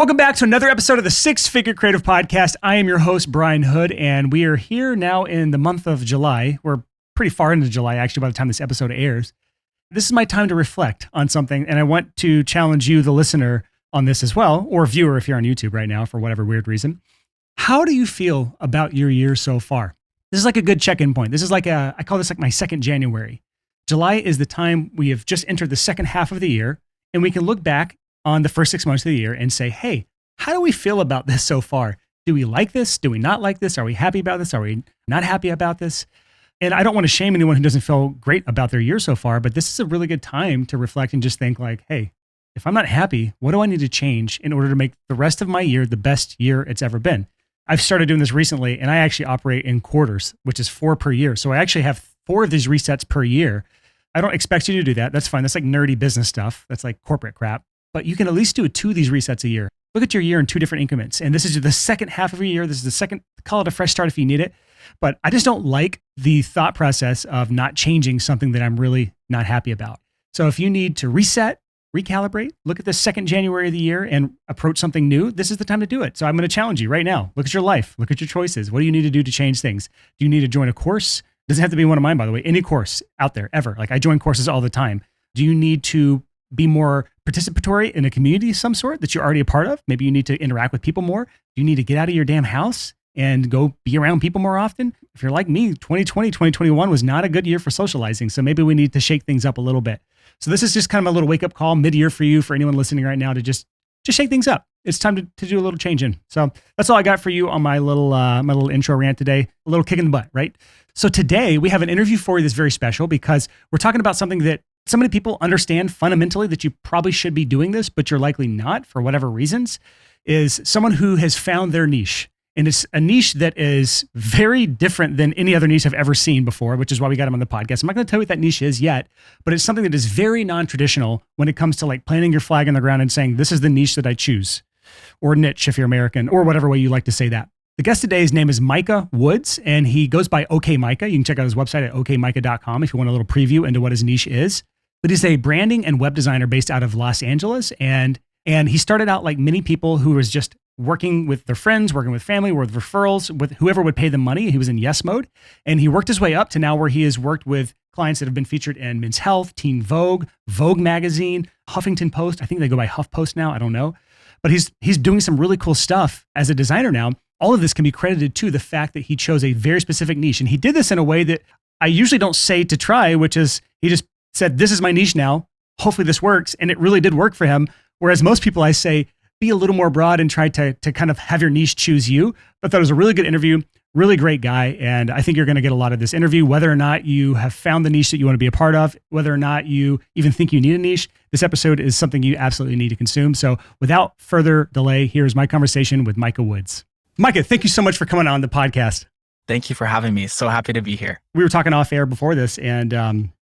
Welcome back to another episode of the Six Figure Creative Podcast. I am your host, Brian Hood, and we are here now in the month of July. We're pretty far into July, actually, by the time this episode airs. This is my time to reflect on something, and I want to challenge you, the listener, on this as well, or viewer if you're on YouTube right now for whatever weird reason. How do you feel about your year so far? This is like a good check-in point. This is like I call this like my second January. July is the time we have just entered the second half of the year, and we can look back on the first 6 months of the year and say, hey, how do we feel about this so far? Do we like this? Do we not like this? Are we happy about this? Are we not happy about this? And I don't want to shame anyone who doesn't feel great about their year so far, but this is a really good time to reflect and just think like, hey, if I'm not happy, what do I need to change in order to make the rest of my year the best year it's ever been? I've started doing this recently, and I actually operate in quarters, which is 4 per year. So I actually have 4 of these resets per year. I don't expect you to do that. That's fine. That's like nerdy business stuff. That's like corporate crap. But you can at least do 2 of these resets a year. Look at your year in 2 different increments. And this is the second half of your year. This is the second, call it a fresh start if you need it. But I just don't like the thought process of not changing something that I'm really not happy about. So if you need to reset, recalibrate, look at the second January of the year and approach something new, this is the time to do it. So I'm going to challenge you right now. Look at your life. Look at your choices. What do you need to do to change things? Do you need to join a course? Doesn't have to be one of mine, by the way. Any course out there ever. Like I join courses all the time. Do you need to be more participatory in a community of some sort that you're already a part of? Maybe you need to interact with people more. Do you need to get out of your damn house and go be around people more often? If you're like me, 2020, 2021 was not a good year for socializing. So maybe we need to shake things up a little bit. So this is just kind of a little wake up call mid-year for you, for anyone listening right now, to just shake things up. It's time to do a little change in. So that's all I got for you on my little intro rant today, a little kick in the butt, right? So today we have an interview for you that's very special because we're talking about something that so many people understand fundamentally that you probably should be doing this, but you're likely not for whatever reasons, is someone who has found their niche. And it's a niche that is very different than any other niche I've ever seen before, which is why we got him on the podcast. I'm not going to tell you what that niche is yet, but it's something that is very non-traditional when it comes to like planting your flag in the ground and saying, this is the niche that I choose, or niche if you're American, or whatever way you like to say that. The guest today's name is Micah Woods, and he goes by OK Micah. You can check out his website at okmicah.com if you want a little preview into what his niche is. But he's a branding and web designer based out of Los Angeles. And he started out like many people who was just working with their friends, working with family, with referrals, with whoever would pay them money. He was in yes mode. And he worked his way up to now where he has worked with clients that have been featured in Men's Health, Teen Vogue, Vogue Magazine, Huffington Post. I think they go by HuffPost now. I don't know. But he's doing some really cool stuff as a designer now. All of this can be credited to the fact that he chose a very specific niche. And he did this in a way that I usually don't say to try, which is he just said, this is my niche now. Hopefully this works. And it really did work for him. Whereas most people I say, be a little more broad and try to kind of have your niche choose you. But that was a really good interview, really great guy. And I think you're going to get a lot of this interview, whether or not you have found the niche that you want to be a part of, whether or not you even think you need a niche. This episode is something you absolutely need to consume. So without further delay, here's my conversation with Micah Woods. Micah, thank you so much for coming on the podcast. Thank you for having me. So happy to be here. We were talking off air before this, and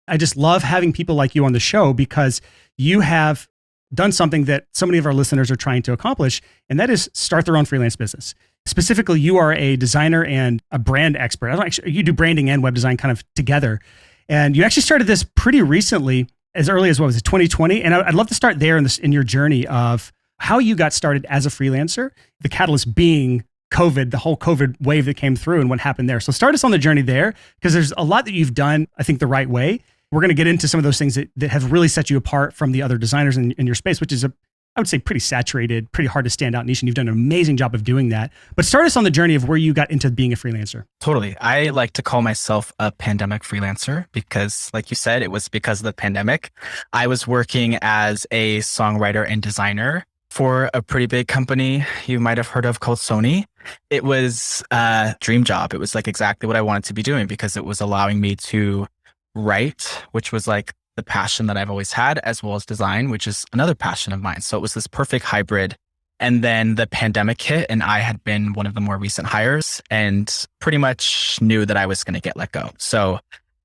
I just love having people like you on the show because you have done something that so many of our listeners are trying to accomplish, and that is start their own freelance business. Specifically, you are a designer and a brand expert. You do branding and web design kind of together. And you actually started this pretty recently, as early as 2020? And I'd love to start there in your journey of how you got started as a freelancer, the catalyst being COVID, the whole COVID wave that came through and what happened there. So start us on the journey there, because there's a lot that you've done, I think, the right way. We're going to get into some of those things that have really set you apart from the other designers in your space, which is I would say pretty saturated, pretty hard to stand out niche. And you've done an amazing job of doing that. But start us on the journey of where you got into being a freelancer. Totally. I like to call myself a pandemic freelancer because, like you said, it was because of the pandemic. I was working as a songwriter and designer for a pretty big company you might have heard of called Sony. It was a dream job. It was like exactly what I wanted to be doing because it was allowing me to write, which was like the passion that I've always had, as well as design, which is another passion of mine. So it was this perfect hybrid. And then the pandemic hit, and I had been one of the more recent hires and pretty much knew that I was going to get let go. So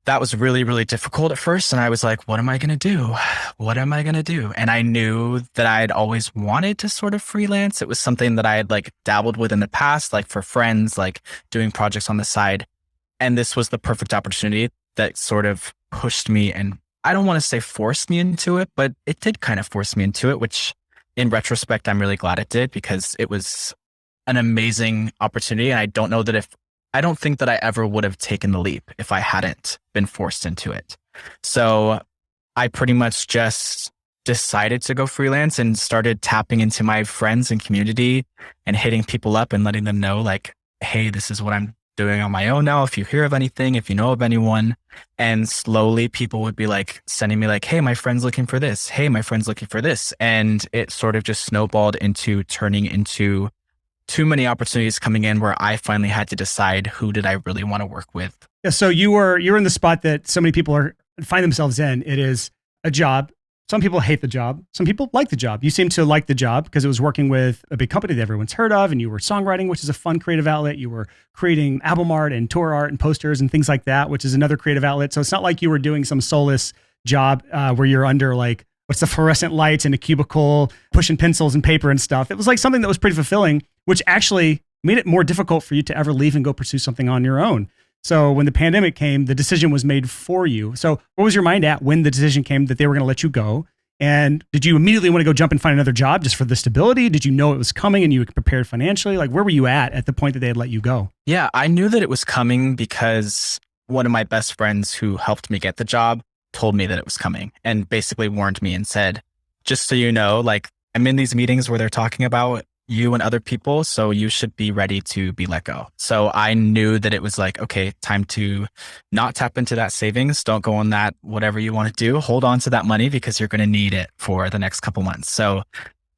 that was really, really difficult at first. And I was like, what am I going to do? What am I going to do? And I knew that I'd always wanted to sort of freelance. It was something that I had like dabbled with in the past, like for friends, like doing projects on the side. And this was the perfect opportunity that sort of pushed me, and I don't want to say forced me into it, but it did kind of force me into it, which in retrospect, I'm really glad it did because it was an amazing opportunity. And I don't think that I ever would have taken the leap if I hadn't been forced into it. So I pretty much just decided to go freelance and started tapping into my friends and community and hitting people up and letting them know like, hey, this is what I'm doing on my own now. If you hear of anything, if you know of anyone. And slowly people would be like sending me like, hey, my friend's looking for this. Hey, my friend's looking for this. And it sort of just snowballed into turning into too many opportunities coming in where I finally had to decide who did I really want to work with. Yeah, so you're in the spot that so many people find themselves in. It is a job. Some people hate the job. Some people like the job. You seem to like the job because it was working with a big company that everyone's heard of, and you were songwriting, which is a fun creative outlet. You were creating album art and tour art and posters and things like that, which is another creative outlet. So it's not like you were doing some soulless job where you're under like, what's the fluorescent lights in a cubicle, pushing pencils and paper and stuff. It was like something that was pretty fulfilling, which actually made it more difficult for you to ever leave and go pursue something on your own. So when the pandemic came, the decision was made for you. So what was your mind at when the decision came that they were going to let you go? And did you immediately want to go jump and find another job just for the stability? Did you know it was coming and you were prepared financially? Like, where were you at the point that they had let you go? Yeah, I knew that it was coming because one of my best friends who helped me get the job told me that it was coming and basically warned me and said, just so you know, like I'm in these meetings where they're talking about you and other people, so you should be ready to be let go. So I knew that it was like, okay, time to not tap into that savings. Don't go on that, whatever you want to do. Hold on to that money because you're going to need it for the next couple months. So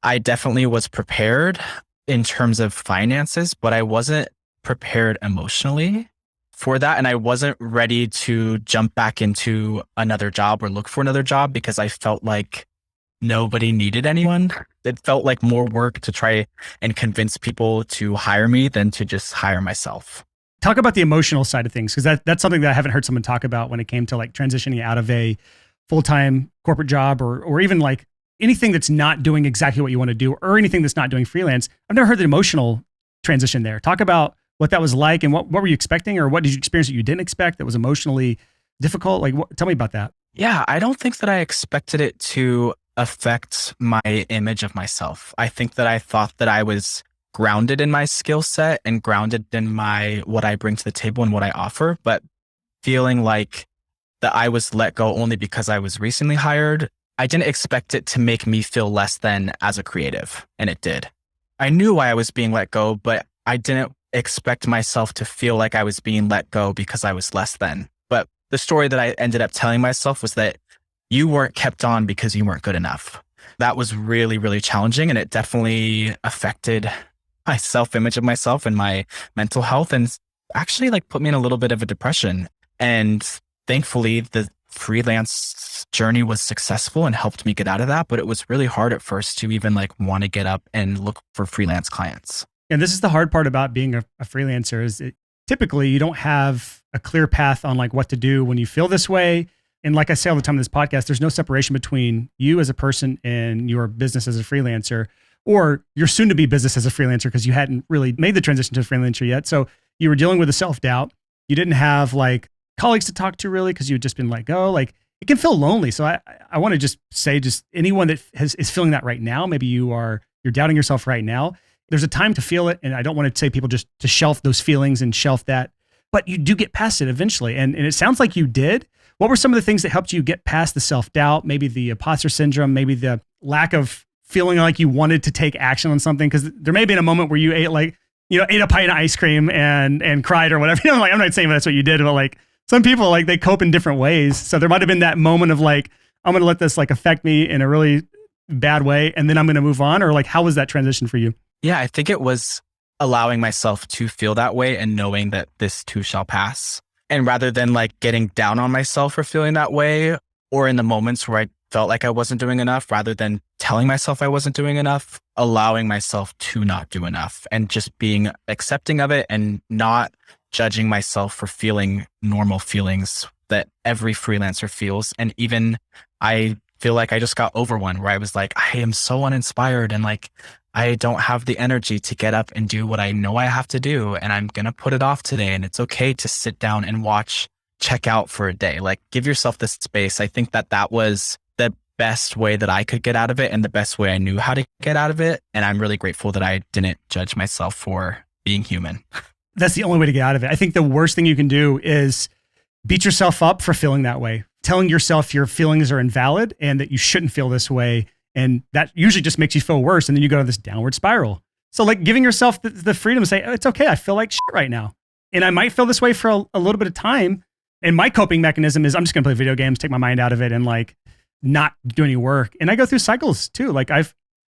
I definitely was prepared in terms of finances, but I wasn't prepared emotionally for that. And I wasn't ready to jump back into another job or look for another job because I felt like nobody needed anyone. It felt like more work to try and convince people to hire me than to just hire myself. Talk about the emotional side of things, because that's something that I haven't heard someone talk about when it came to like transitioning out of a full-time corporate job or even like anything that's not doing exactly what you want to do or anything that's not doing freelance. I've never heard the emotional transition there. Talk about what that was like and what were you expecting or what did you experience that you didn't expect that was emotionally difficult? Like, tell me about that. Yeah, I don't think that I expected it to affect my image of myself. I think that I thought that I was grounded in my skill set and grounded in what I bring to the table and what I offer, but feeling like that I was let go only because I was recently hired, I didn't expect it to make me feel less than as a creative, and it did. I knew why I was being let go, but I didn't expect myself to feel like I was being let go because I was less than. But the story that I ended up telling myself was that you weren't kept on because you weren't good enough. That was really, really challenging. And it definitely affected my self-image of myself and my mental health and actually like put me in a little bit of a depression. And thankfully the freelance journey was successful and helped me get out of that. But it was really hard at first to even like want to get up and look for freelance clients. And this is the hard part about being a freelancer is typically you don't have a clear path on like what to do when you feel this way. And like I say all the time in this podcast, there's no separation between you as a person and your business as a freelancer or your soon to be business as a freelancer because you hadn't really made the transition to a freelancer yet. So you were dealing with the self-doubt. You didn't have like colleagues to talk to really because you had just been let go. Like it can feel lonely. So I want to just say just anyone that is feeling that right now, maybe you're doubting yourself right now. There's a time to feel it. And I don't want to say people just to shelf those feelings and shelf that, but you do get past it eventually. And it sounds like you did. What were some of the things that helped you get past the self-doubt, maybe the imposter syndrome, maybe the lack of feeling like you wanted to take action on something? Because there may have been a moment where you ate a pint of ice cream and cried or whatever. Like, I'm not saying that's what you did, but like some people, like they cope in different ways. So there might've been that moment of like, I'm going to let this like affect me in a really bad way. And then I'm going to move on. Or like, how was that transition for you? Yeah, I think it was allowing myself to feel that way and knowing that this too shall pass. And rather than like getting down on myself for feeling that way, or in the moments where I felt like I wasn't doing enough, rather than telling myself I wasn't doing enough, allowing myself to not do enough and just being accepting of it and not judging myself for feeling normal feelings that every freelancer feels. And even I feel like I just got over one where I was like, I am so uninspired and like, I don't have the energy to get up and do what I know I have to do. And I'm going to put it off today. And it's okay to sit down and check out for a day. Like give yourself this space. I think that was the best way that I could get out of it and the best way I knew how to get out of it. And I'm really grateful that I didn't judge myself for being human. That's the only way to get out of it. I think the worst thing you can do is beat yourself up for feeling that way, telling yourself your feelings are invalid and that you shouldn't feel this way. And that usually just makes you feel worse. And then you go to this downward spiral. So like giving yourself the freedom to say, oh, it's okay. I feel like shit right now. And I might feel this way for a little bit of time. And my coping mechanism is I'm just going to play video games, take my mind out of it and like not do any work. And I go through cycles too. Like I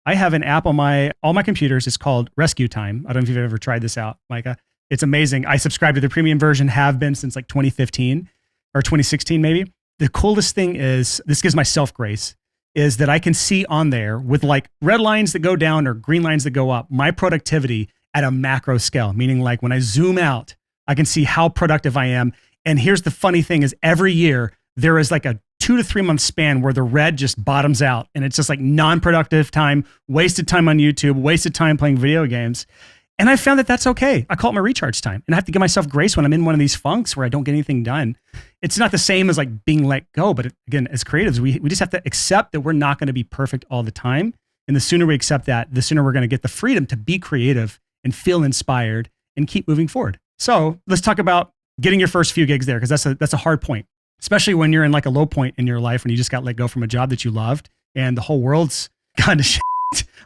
have an app on all my computers. It's called Rescue Time. I don't know if you've ever tried this out, Micah. It's amazing. I subscribe to the premium version, have been since like 2015 or 2016 maybe. The coolest thing is, this gives myself grace, is that I can see on there with like red lines that go down or green lines that go up, my productivity at a macro scale, meaning like when I zoom out, I can see how productive I am. And here's the funny thing is every year there is like a 2 to 3 month span where the red just bottoms out and it's just like non-productive time, wasted time on YouTube, wasted time playing video games. And I found that that's okay. I call it my recharge time. And I have to give myself grace when I'm in one of these funks where I don't get anything done. It's not the same as like being let go. But again, as creatives, we just have to accept that we're not going to be perfect all the time. And the sooner we accept that, the sooner we're going to get the freedom to be creative and feel inspired and keep moving forward. So let's talk about getting your first few gigs there, because that's a hard point, especially when you're in like a low point in your life when you just got let go from a job that you loved and the whole world's gone to shit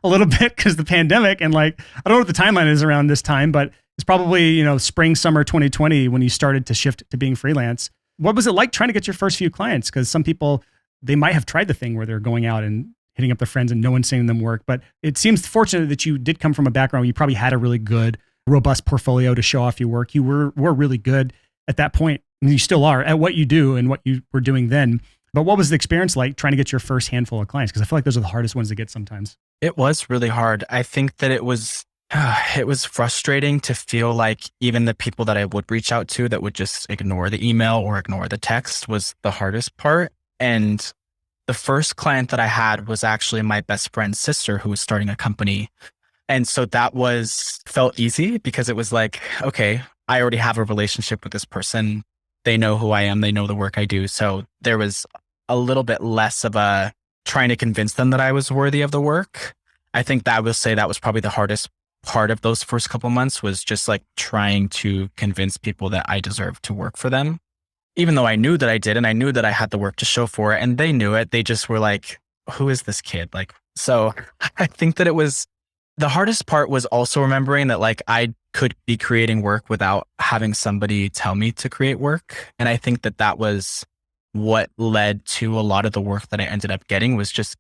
a little bit because of the pandemic. And like, I don't know what the timeline is around this time, but it's probably, spring, summer 2020 when you started to shift to being freelance. What was it like trying to get your first few clients? Because some people, they might have tried the thing where they're going out and hitting up their friends and no one's seeing them work. But it seems fortunate that you did come from a background where you probably had a really good, robust portfolio to show off your work. You were really good at that point. And you still are at what you do and what you were doing then. But what was the experience like trying to get your first handful of clients? Because I feel like those are the hardest ones to get sometimes. It was really hard. I think that it was frustrating to feel like even the people that I would reach out to that would just ignore the email or ignore the text was the hardest part. And the first client that I had was actually my best friend's sister who was starting a company. And so that felt easy because it was like, okay, I already have a relationship with this person. They know who I am. They know the work I do. So there was a little bit less of a trying to convince them that I was worthy of the work. I think that I will say that was probably the hardest part of those first couple months, was just like trying to convince people that I deserved to work for them, even though I knew that I did. And I knew that I had the work to show for it. And they knew it. They just were like, who is this kid? Like, so I think that the hardest part was also remembering that like I could be creating work without having somebody tell me to create work. And I think that was what led to a lot of the work that I ended up getting, was just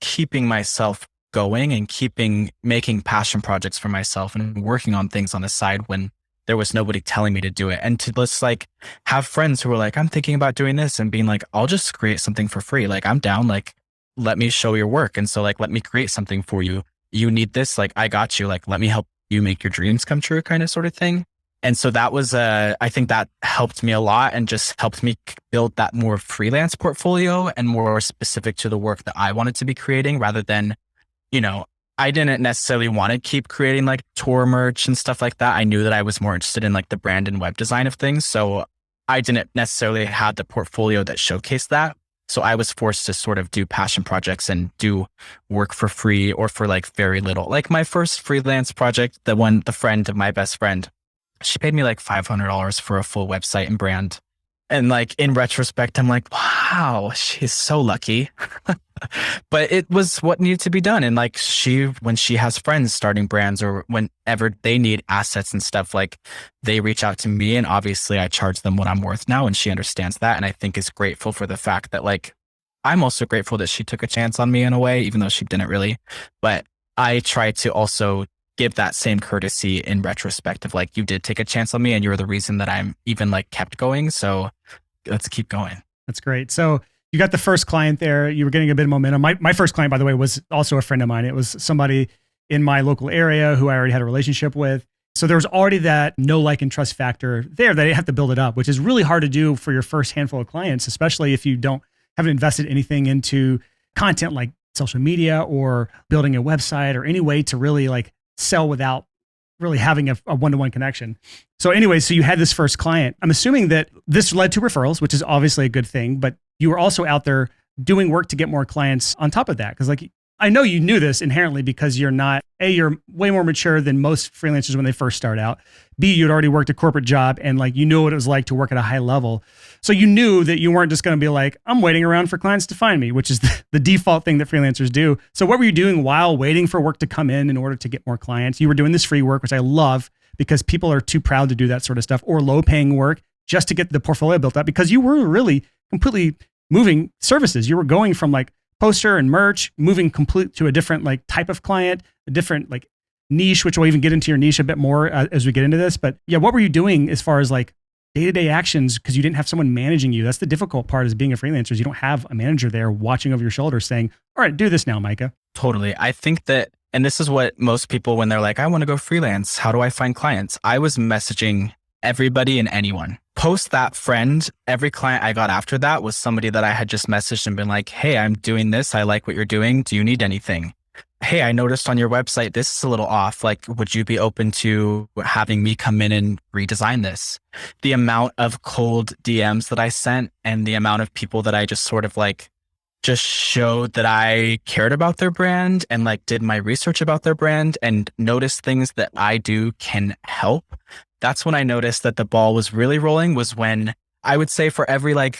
keeping myself going and making passion projects for myself and working on things on the side when there was nobody telling me to do it. And to just like have friends who were like, I'm thinking about doing this, and being like, I'll just create something for free. Like, I'm down. Like, let me show your work. And so like, let me create something for you. You need this. Like, I got you. Like, let me help you make your dreams come true, kind of sort of thing. And so that was, I think that helped me a lot and just helped me build that more freelance portfolio and more specific to the work that I wanted to be creating, rather than, I didn't necessarily want to keep creating like tour merch and stuff like that. I knew that I was more interested in like the brand and web design of things. So I didn't necessarily have the portfolio that showcased that. So I was forced to sort of do passion projects and do work for free or for like very little. Like my first freelance project, the friend of my best friend, she paid me like $500 for a full website and brand. And like in retrospect, I'm like, wow, she's so lucky. But it was what needed to be done. And like when she has friends starting brands or whenever they need assets and stuff, like they reach out to me, and obviously I charge them what I'm worth now. And she understands that. And I think is grateful for the fact that like, I'm also grateful that she took a chance on me in a way, even though she didn't really. But I try to also give that same courtesy in retrospect of like, you did take a chance on me and you're the reason that I'm even like kept going. So let's keep going. That's great. So you got the first client there. You were getting a bit of momentum. My first client, by the way, was also a friend of mine. It was somebody in my local area who I already had a relationship with. So there was already that know, like, and trust factor there that you have to build it up, which is really hard to do for your first handful of clients, especially if you haven't invested anything into content like social media or building a website or any way to really like sell without really having a one-to-one connection. So anyway, so you had this first client. I'm assuming that this led to referrals, which is obviously a good thing, but you were also out there doing work to get more clients on top of that? Because like, I know you knew this inherently because you're way more mature than most freelancers when they first start out. B, you'd already worked a corporate job and like, you knew what it was like to work at a high level. So you knew that you weren't just going to be like, I'm waiting around for clients to find me, which is the default thing that freelancers do. So what were you doing while waiting for work to come in order to get more clients? You were doing this free work, which I love because people are too proud to do that sort of stuff, or low paying work just to get the portfolio built up, because you were really completely moving services. You were going from like poster and merch, moving complete to a different like type of client, a different like niche, which we'll even get into your niche a bit more as we get into this. But yeah, what were you doing as far as like day-to-day actions? Because you didn't have someone managing you. That's the difficult part is being a freelancer. Is you don't have a manager there watching over your shoulder saying, all right, do this now, Micah. Totally. I think that, and this is what most people, when they're like, I want to go freelance, how do I find clients? I was messaging everybody and anyone. Post that friend, every client I got after that was somebody that I had just messaged and been like, hey, I'm doing this. I like what you're doing. Do you need anything? Hey, I noticed on your website, this is a little off. Like, would you be open to having me come in and redesign this? The amount of cold DMs that I sent and the amount of people that I just sort of like just showed that I cared about their brand and like did my research about their brand and noticed things that I do can help. That's when I noticed that the ball was really rolling, was when I would say for every like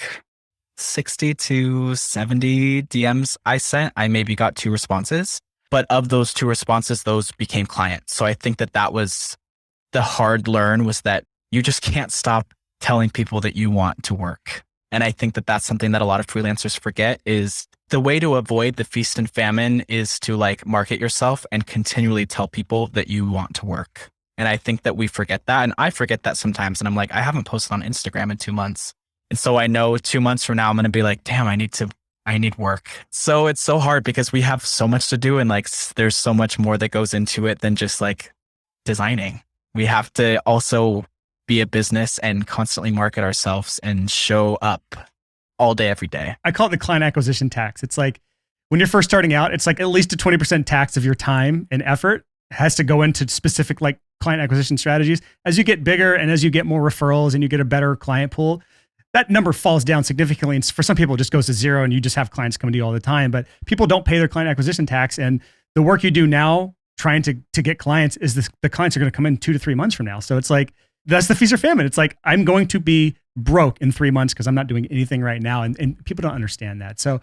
60 to 70 DMs I sent, I maybe got 2 responses. But of those 2 responses, those became clients. So I think that was the hard learn, was that you just can't stop telling people that you want to work. And I think that that's something that a lot of freelancers forget, is the way to avoid the feast and famine is to like market yourself and continually tell people that you want to work. And I think that we forget that. And I forget that sometimes. And I'm like, I haven't posted on Instagram in 2 months. And so I know 2 months from now, I'm going to be like, damn, I need work. So it's so hard because we have so much to do. And like, there's so much more that goes into it than just like designing. We have to also be a business and constantly market ourselves and show up all day, every day. I call it the client acquisition tax. It's like when you're first starting out, it's like at least a 20% tax of your time and effort has to go into specific like client acquisition strategies. As you get bigger and as you get more referrals and you get a better client pool, that number falls down significantly. And for some people, it just goes to zero and you just have clients coming to you all the time. But people don't pay their client acquisition tax. And the work you do now trying to get clients is the clients are going to come in 2 to 3 months from now. So it's like, that's the feast or famine. It's like, I'm going to be broke in 3 months because I'm not doing anything right now. And people don't understand that. So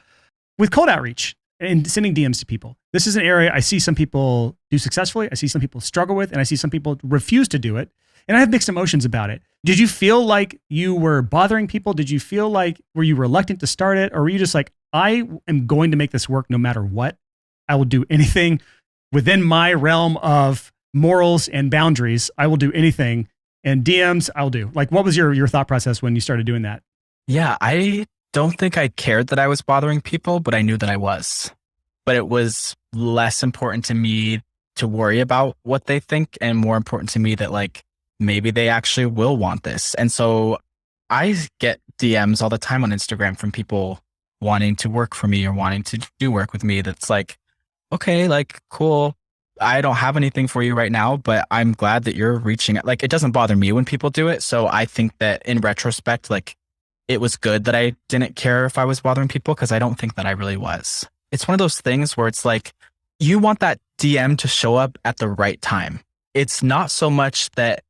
with cold outreach and sending DMs to people, this is an area I see some people do successfully. I see some people struggle with, and I see some people refuse to do it. And I have mixed emotions about it. Did you feel like you were bothering people? Did you feel like, were you reluctant to start it? Or were you just like, I am going to make this work no matter what? I will do anything within my realm of morals and boundaries. I will do anything. And DMs, I'll do. Like, what was your thought process when you started doing that? Yeah, I don't think I cared that I was bothering people, but I knew that I was. But it was less important to me to worry about what they think and more important to me that like, maybe they actually will want this. And so I get DMs all the time on Instagram from people wanting to work for me or wanting to do work with me. That's like, okay, like, cool. I don't have anything for you right now, but I'm glad that you're reaching out. Like, it doesn't bother me when people do it. So I think that in retrospect, like, it was good that I didn't care if I was bothering people, because I don't think that I really was. It's one of those things where it's like, you want that DM to show up at the right time. It's not so much that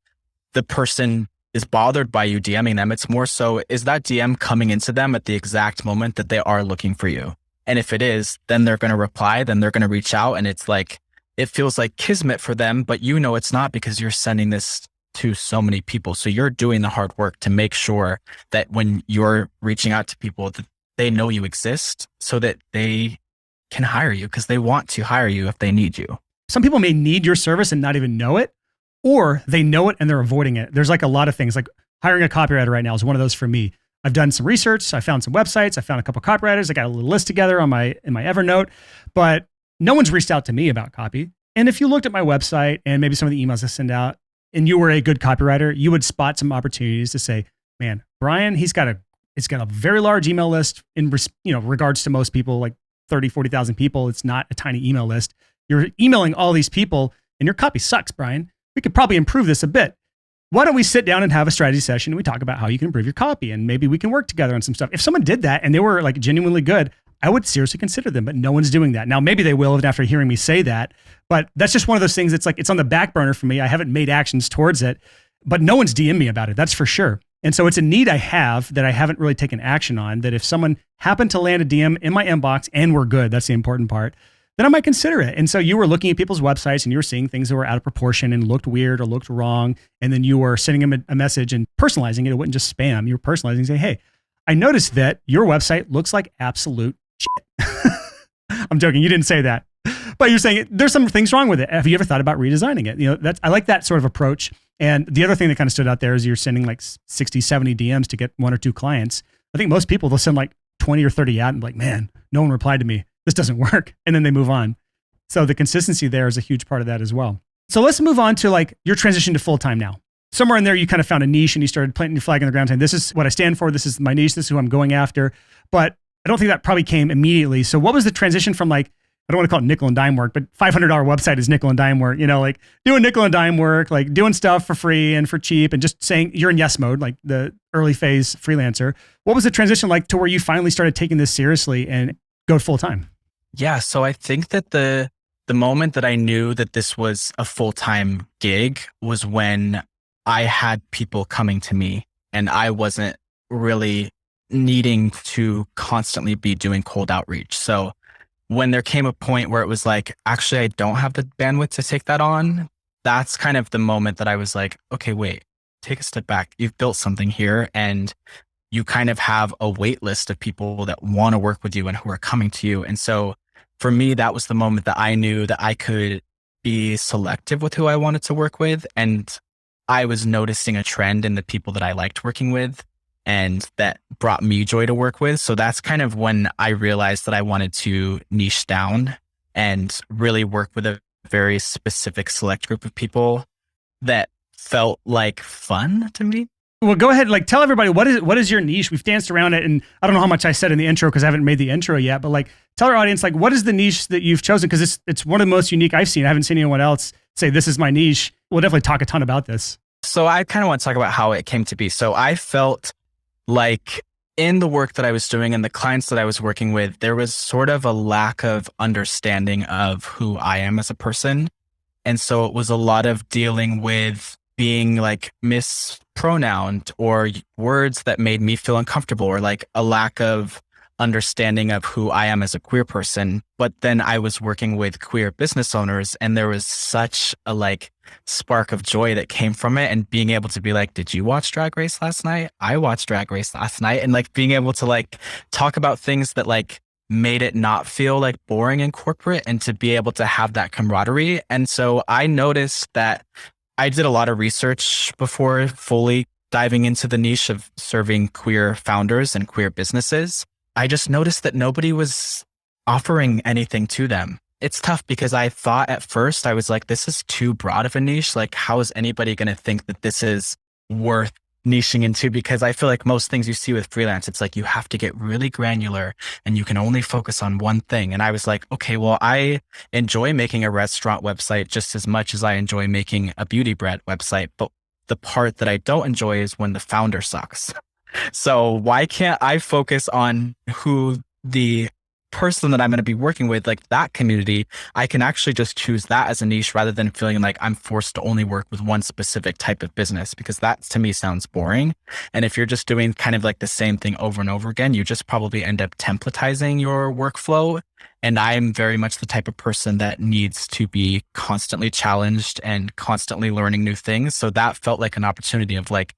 the person is bothered by you DMing them. It's more so, is that DM coming into them at the exact moment that they are looking for you? And if it is, then they're going to reply, then they're going to reach out. And it's like, it feels like kismet for them, but you know it's not, because you're sending this to so many people. So you're doing the hard work to make sure that when you're reaching out to people, that they know you exist so that they can hire you, because they want to hire you if they need you. Some people may need your service and not even know it, or they know it and they're avoiding it. There's like a lot of things, like hiring a copywriter right now is one of those for me. I've done some research. I found some websites. I found a couple of copywriters. I got a little list together in my Evernote, but no one's reached out to me about copy. And if you looked at my website and maybe some of the emails I send out and you were a good copywriter, you would spot some opportunities to say, man, Brian, it's got a very large email list in regards to most people, like 30, 40,000 people. It's not a tiny email list. You're emailing all these people and your copy sucks, Brian. We could probably improve this a bit. Why don't we sit down and have a strategy session and we talk about how you can improve your copy, and maybe we can work together on some stuff. If someone did that and they were like genuinely good, I would seriously consider them, but no one's doing that. Now, maybe they will after hearing me say that, but that's just one of those things. It's like, it's on the back burner for me. I haven't made actions towards it, but no one's DM'd me about it. That's for sure. And so it's a need I have that I haven't really taken action on, that if someone happened to land a DM in my inbox and we're good, that's the important part, then I might consider it. And so you were looking at people's websites and you were seeing things that were out of proportion and looked weird or looked wrong. And then you were sending them a message and personalizing it. It wasn't just spam. You were personalizing and saying, hey, I noticed that your website looks like absolute shit. I'm joking. You didn't say that, but you're saying there's some things wrong with it. Have you ever thought about redesigning it? You know, I like that sort of approach. And the other thing that kind of stood out there is you're sending like 60, 70 DMs to get 1 or 2 clients. I think most people, they'll send like 20 or 30 out and be like, man, no one replied to me. This doesn't work. And then they move on. So the consistency there is a huge part of that as well. So let's move on to like your transition to full-time now. Somewhere in there, you kind of found a niche and you started planting your flag in the ground saying, this is what I stand for. This is my niche. This is who I'm going after. But I don't think that probably came immediately. So what was the transition from like, I don't want to call it nickel and dime work, but $500 website is nickel and dime work, you know, like doing nickel and dime work, like doing stuff for free and for cheap and just saying you're in yes mode, like the early phase freelancer. What was the transition like to where you finally started taking this seriously and go full time? Yeah. So I think that the moment that I knew that this was a full-time gig was when I had people coming to me and I wasn't really needing to constantly be doing cold outreach. So when there came a point where it was like, actually, I don't have the bandwidth to take that on, that's kind of the moment that I was like, okay, wait, take a step back. You've built something here and you kind of have a wait list of people that want to work with you and who are coming to you. And so for me, that was the moment that I knew that I could be selective with who I wanted to work with. And I was noticing a trend in the people that I liked working with and that brought me joy to work with. So that's kind of when I realized that I wanted to niche down and really work with a very specific select group of people that felt like fun to me. Well, go ahead. Like, tell everybody what is your niche? We've danced around it, and I don't know how much I said in the intro because I haven't made the intro yet. But like, tell our audience like what is the niche that you've chosen? Because it's one of the most unique I've seen. I haven't seen anyone else say this is my niche. We'll definitely talk a ton about this. So I kind of want to talk about how it came to be. So I felt like in the work that I was doing and the clients that I was working with, there was sort of a lack of understanding of who I am as a person. And so it was a lot of dealing with being like mispronounced or words that made me feel uncomfortable or like a lack of understanding of who I am as a queer person. But then I was working with queer business owners and there was such a like spark of joy that came from it. And being able to be like, did you watch Drag Race last night? I watched Drag Race last night. And like being able to like talk about things that like made it not feel like boring and corporate and to be able to have that camaraderie. And so I noticed that I did a lot of research before fully diving into the niche of serving queer founders and queer businesses. I just noticed that nobody was offering anything to them. It's tough because I thought at first, I was like, this is too broad of a niche. Like, how is anybody going to think that this is worth niching into? Because I feel like most things you see with freelance, it's like you have to get really granular and you can only focus on one thing. And I was like, okay, well, I enjoy making a restaurant website just as much as I enjoy making a beauty brand website. But the part that I don't enjoy is when the founder sucks. So why can't I focus on who the person that I'm going to be working with, like that community? I can actually just choose that as a niche rather than feeling like I'm forced to only work with one specific type of business, because that to me sounds boring. And if you're just doing kind of like the same thing over and over again, you just probably end up templatizing your workflow. And I'm very much the type of person that needs to be constantly challenged and constantly learning new things. So that felt like an opportunity of like,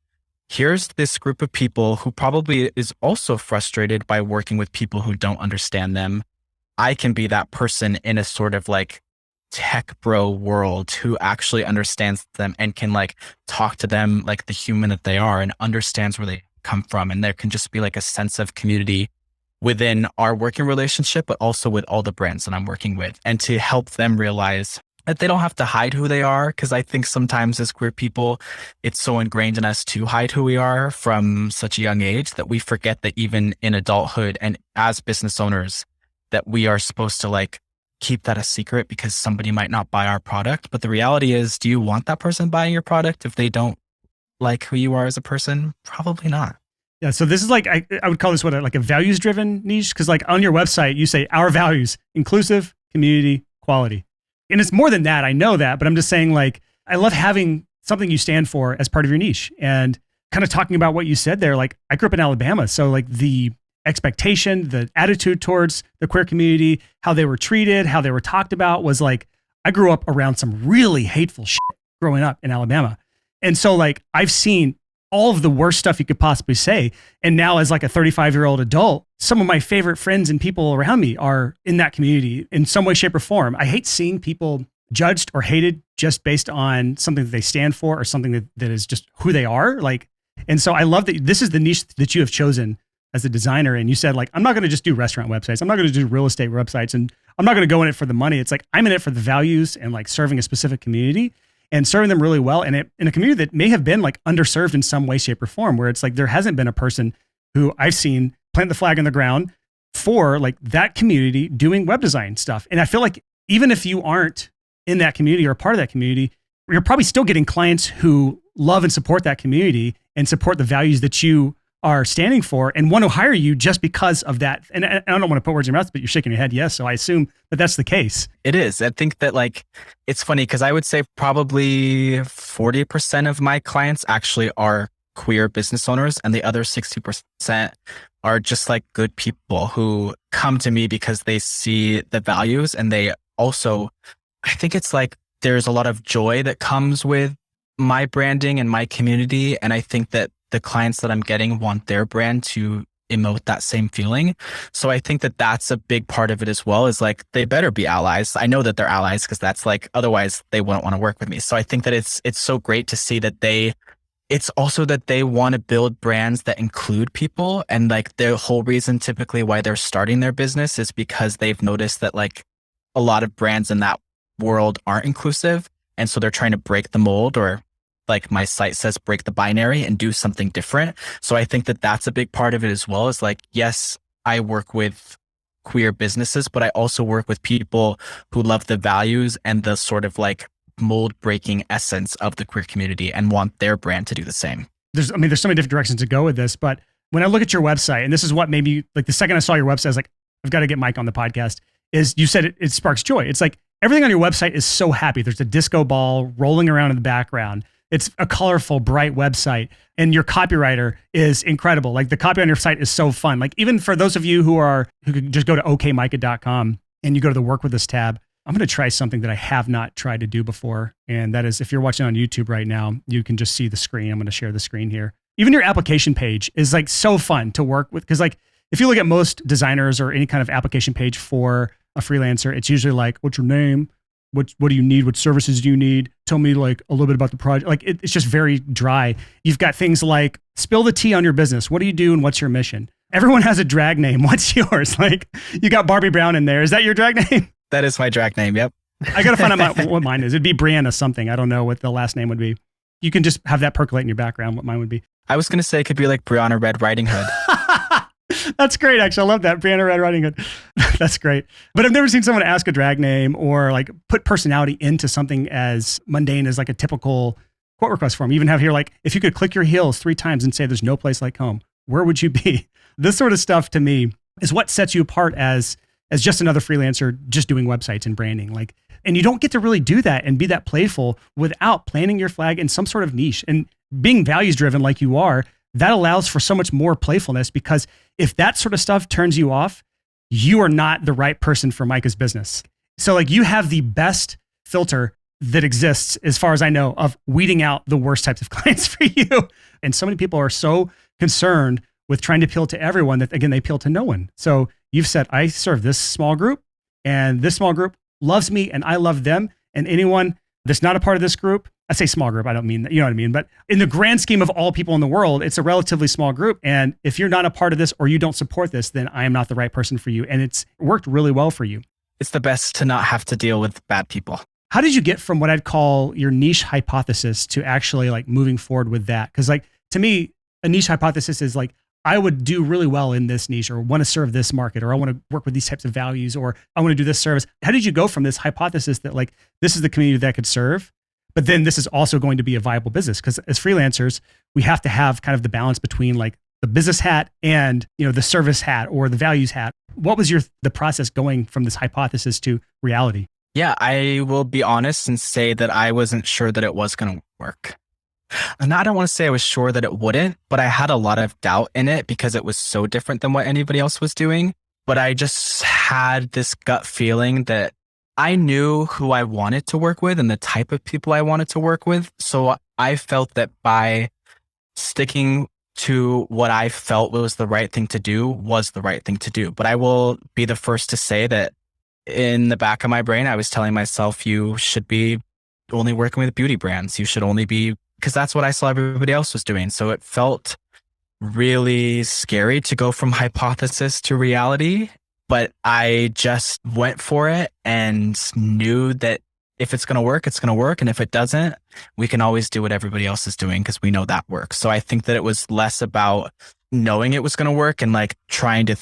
here's this group of people who probably is also frustrated by working with people who don't understand them. I can be that person in a sort of like tech bro world who actually understands them and can like talk to them like the human that they are and understands where they come from. And there can just be like a sense of community within our working relationship, but also with all the brands that I'm working with, and to help them realize that they don't have to hide who they are. Because I think sometimes as queer people, it's so ingrained in us to hide who we are from such a young age that we forget that even in adulthood and as business owners, that we are supposed to like keep that a secret because somebody might not buy our product. But the reality is, do you want that person buying your product if they don't like who you are as a person? Probably not. Yeah. So this is like, I would call this like a values driven niche. Cause like on your website, you say our values, inclusive, community, quality. And it's more than that. I know that, but I'm just saying like, I love having something you stand for as part of your niche and kind of talking about what you said there. Like I grew up in Alabama. So like the expectation, the attitude towards the queer community, how they were treated, how they were talked about was like, I grew up around some really hateful shit growing up in Alabama. And so like, I've seen all of the worst stuff you could possibly say. And now as like a 35-year-old adult, some of my favorite friends and people around me are in that community in some way, shape or form. I hate seeing people judged or hated just based on something that they stand for or something that is just who they are. Like, and so I love that this is the niche that you have chosen as a designer. And you said like, I'm not going to just do restaurant websites. I'm not going to do real estate websites. And I'm not going to go in it for the money. It's like, I'm in it for the values and like serving a specific community and serving them really well. And in a community that may have been like underserved in some way, shape or form, where it's like, there hasn't been a person who I've seen plant the flag in the ground for like that community doing web design stuff. And I feel like even if you aren't in that community or a part of that community, you're probably still getting clients who love and support that community and support the values that you are standing for and want to hire you just because of that. And I don't want to put words in your mouth, but you're shaking your head. Yes. So I assume that that's the case. It is. I think that like, it's funny because I would say probably 40% of my clients actually are queer business owners and the other 60% are just like good people who come to me because they see the values and they also, I think it's like, there's a lot of joy that comes with my branding and my community. And I think that the clients that I'm getting want their brand to emote that same feeling. So I think that that's a big part of it as well, is like, they better be allies. I know that they're allies because that's like, otherwise they wouldn't want to work with me. So I think that it's so great to see that it's also that they want to build brands that include people. And like the whole reason typically why they're starting their business is because they've noticed that like a lot of brands in that world aren't inclusive. And so they're trying to break the mold, or like my site says, break the binary and do something different. So I think that that's a big part of it as well, is like, yes, I work with queer businesses, but I also work with people who love the values and the sort of like mold breaking essence of the queer community and want their brand to do the same. There's so many different directions to go with this, but when I look at your website, and this is what made me, like the second I saw your website, I was like, I've got to get Mike on the podcast, is you said it sparks joy. It's like everything on your website is so happy. There's a disco ball rolling around in the background. It's a colorful, bright website, and your copywriter is incredible. Like the copy on your site is so fun. Like even for those of you who could just go to okmicah.com and you go to the work with us tab, I'm going to try something that I have not tried to do before. And that is, if you're watching on YouTube right now, you can just see the screen. I'm going to share the screen here. Even your application page is like so fun to work with. Cause like if you look at most designers or any kind of application page for a freelancer, it's usually like, what's your name? What do you need? What services do you need? Tell me like a little bit about the project. Like it's just very dry. You've got things like spill the tea on your business. What do you do and what's your mission? Everyone has a drag name. What's yours? Like you got Barbie Brown in there. Is that your drag name? That is my drag name. Yep. I got to find out what mine is. It'd be Brianna something. I don't know what the last name would be. You can just have that percolate in your background, what mine would be. I was going to say it could be like Brianna Red Riding Hood. That's great. Actually, I love that. Brianna Red Riding Hood. That's great. But I've never seen someone ask a drag name or like put personality into something as mundane as like a typical quote request form. You even have here, like, if you could click your heels 3 times and say, there's no place like home, where would you be? This sort of stuff to me is what sets you apart as just another freelancer, just doing websites and branding. Like, and you don't get to really do that and be that playful without planting your flag in some sort of niche and being values driven like you are. That allows for so much more playfulness, because if that sort of stuff turns you off, you are not the right person for Micah's business. So like you have the best filter that exists, as far as I know, of weeding out the worst types of clients for you. And so many people are so concerned with trying to appeal to everyone that, again, they appeal to no one. So you've said, I serve this small group, and this small group loves me and I love them. And anyone that's not a part of this group, I say small group, I don't mean that, you know what I mean? But in the grand scheme of all people in the world, it's a relatively small group. And if you're not a part of this or you don't support this, then I am not the right person for you. And it's worked really well for you. It's the best to not have to deal with bad people. How did you get from what I'd call your niche hypothesis to actually like moving forward with that? Because like to me, a niche hypothesis is like, I would do really well in this niche, or want to serve this market, or I want to work with these types of values, or I want to do this service. How did you go from this hypothesis that like, this is the community that could serve, but then this is also going to be a viable business? Because as freelancers, we have to have kind of the balance between like the business hat and, the service hat or the values hat. What was the process going from this hypothesis to reality? Yeah, I will be honest and say that I wasn't sure that it was going to work. And I don't want to say I was sure that it wouldn't, but I had a lot of doubt in it because it was so different than what anybody else was doing. But I just had this gut feeling that I knew who I wanted to work with and the type of people I wanted to work with. So I felt that by sticking to what I felt was the right thing to do was the right thing to do. But I will be the first to say that in the back of my brain, I was telling myself, you should be only working with beauty brands. You should only be, because that's what I saw everybody else was doing. So it felt really scary to go from hypothesis to reality, but I just went for it and knew that if it's going to work, it's going to work. And if it doesn't, we can always do what everybody else is doing because we know that works. So I think that it was less about knowing it was going to work and like trying to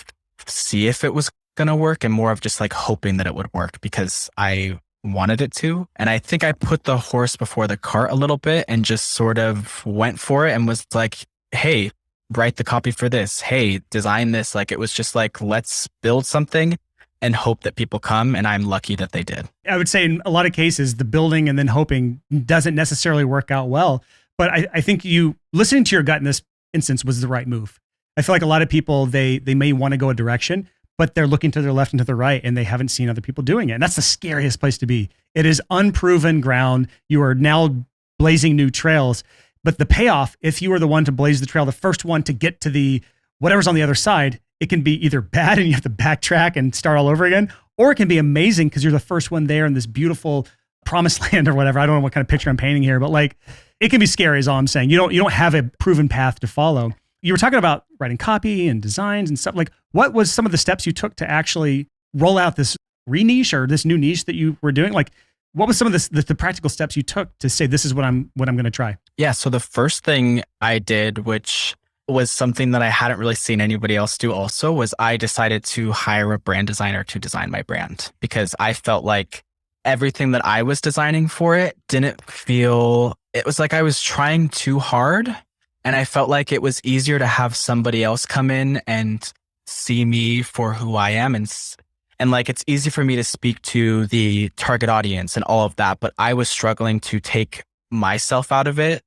see if it was going to work and more of just like hoping that it would work because I wanted it to. And I think I put the horse before the cart a little bit and just sort of went for it and was like, hey, write the copy for this. Hey, design this. Like it was just like, let's build something and hope that people come. And I'm lucky that they did. I would say in a lot of cases, the building and then hoping doesn't necessarily work out well. But I think you listening to your gut in this instance was the right move. I feel like a lot of people, they may want to go a direction, but they're looking to their left and to the right and they haven't seen other people doing it. And that's the scariest place to be. It is unproven ground. You are now blazing new trails. But the payoff, if you were the one to blaze the trail, the first one to get to the whatever's on the other side, it can be either bad and you have to backtrack and start all over again, or it can be amazing because you're the first one there in this beautiful promised land or whatever. I don't know what kind of picture I'm painting here, but like it can be scary is all I'm saying. You don't have a proven path to follow. You were talking about writing copy and designs and stuff. Like what was some of the steps you took to actually roll out this re-niche or this new niche that you were doing? Like what was some of the practical steps you took to say, this is what I'm going to try? Yeah. So the first thing I did, which was something that I hadn't really seen anybody else do also, was I decided to hire a brand designer to design my brand because I felt like everything that I was designing for it it was like I was trying too hard. And I felt like it was easier to have somebody else come in and see me for who I am. And like, it's easy for me to speak to the target audience and all of that, but I was struggling to take myself out of it.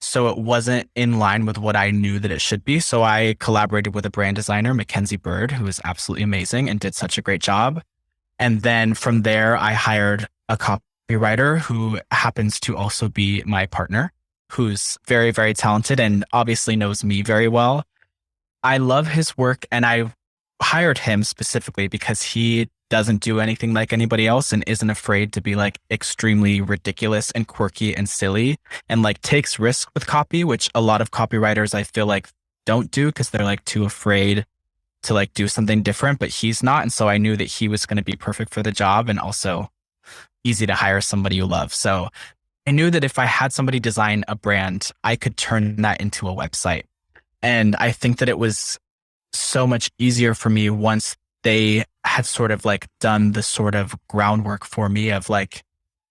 So it wasn't in line with what I knew that it should be. So I collaborated with a brand designer, Mackenzie Bird, who is absolutely amazing and did such a great job. And then from there, I hired a copywriter who happens to also be my partner, who's very, very talented and obviously knows me very well. I love his work and I hired him specifically because he doesn't do anything like anybody else and isn't afraid to be like extremely ridiculous and quirky and silly and like takes risks with copy, which a lot of copywriters I feel like don't do because they're like too afraid to like do something different, but he's not. And so I knew that he was going to be perfect for the job and also easy to hire somebody you love. So I knew that if I had somebody design a brand, I could turn that into a website. And I think that it was so much easier for me once they had sort of like done the sort of groundwork for me of like,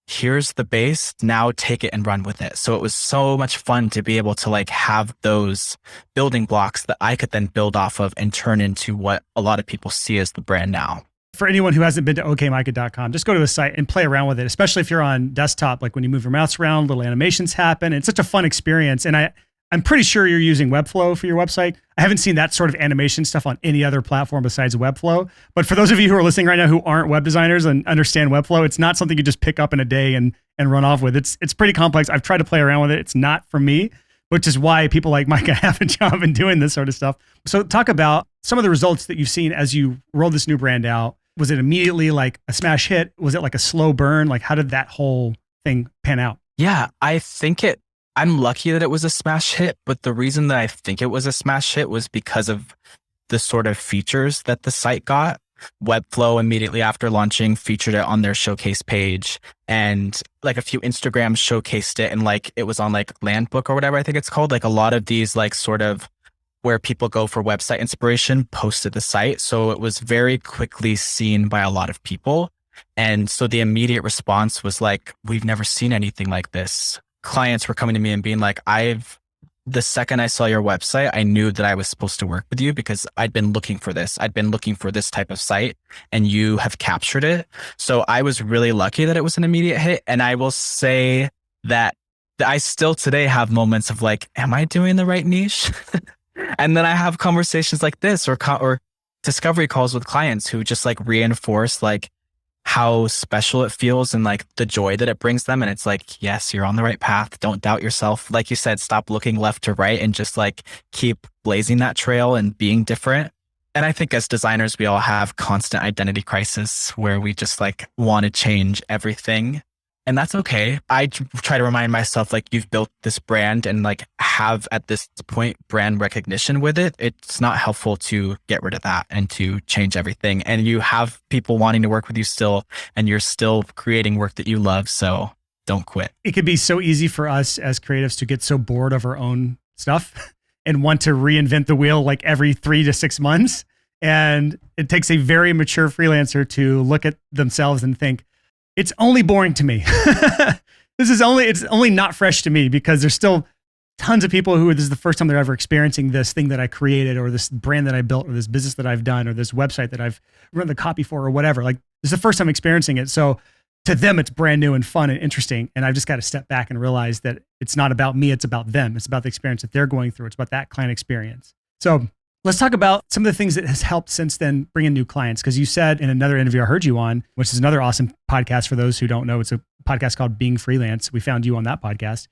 here's the base, now take it and run with it. So it was so much fun to be able to like have those building blocks that I could then build off of and turn into what a lot of people see as the brand now. For anyone who hasn't been to okmicah.com, just go to the site and play around with it, especially if you're on desktop. Like when you move your mouse around, little animations happen. It's such a fun experience. And I'm pretty sure you're using Webflow for your website. I haven't seen that sort of animation stuff on any other platform besides Webflow. But for those of you who are listening right now who aren't web designers and understand Webflow, it's not something you just pick up in a day and run off with. It's pretty complex. I've tried to play around with it. It's not for me, which is why people like Micah have a job in doing this sort of stuff. So talk about some of the results that you've seen as you rolled this new brand out. Was it immediately like a smash hit? Was it like a slow burn? Like how did that whole thing pan out? Yeah, I'm lucky that it was a smash hit, but the reason that I think it was a smash hit was because of the sort of features that the site got. Webflow immediately after launching featured it on their showcase page, and like a few Instagrams showcased it, and like it was on like Landbook or whatever I think it's called. Like a lot of these like sort of where people go for website inspiration posted the site. So it was very quickly seen by a lot of people. And so the immediate response was like, we've never seen anything like this. Clients were coming to me and being like, I've the second I saw your website, I knew that I was supposed to work with you because I'd been looking for this. I'd been looking for this type of site and you have captured it. So I was really lucky that it was an immediate hit. And I will say that I still today have moments of like, am I doing the right niche? And then I have conversations like this or discovery calls with clients who just like reinforce like how special it feels and like the joy that it brings them. And it's like, yes, you're on the right path. Don't doubt yourself. Like you said, stop looking left to right and just like keep blazing that trail and being different. And I think as designers, we all have constant identity crisis where we just like want to change everything. And that's okay. I try to remind myself like you've built this brand and like have at this point brand recognition with it. It's not helpful to get rid of that and to change everything. And you have people wanting to work with you still, and you're still creating work that you love. So don't quit. It could be so easy for us as creatives to get so bored of our own stuff and want to reinvent the wheel like every 3 to 6 months. And it takes a very mature freelancer to look at themselves and think, it's only boring to me. It's only not fresh to me because there's still tons of people who this is the first time they're ever experiencing this thing that I created or this brand that I built or this business that I've done or this website that I've run the copy for or whatever. Like this is the first time experiencing it. So to them, it's brand new and fun and interesting. And I've just got to step back and realize that it's not about me. It's about them. It's about the experience that they're going through. It's about that client experience. So let's talk about some of the things that has helped since then bring in new clients. Because you said in another interview I heard you on, which is another awesome podcast for those who don't know, it's a podcast called Being Freelance. We found you on that podcast.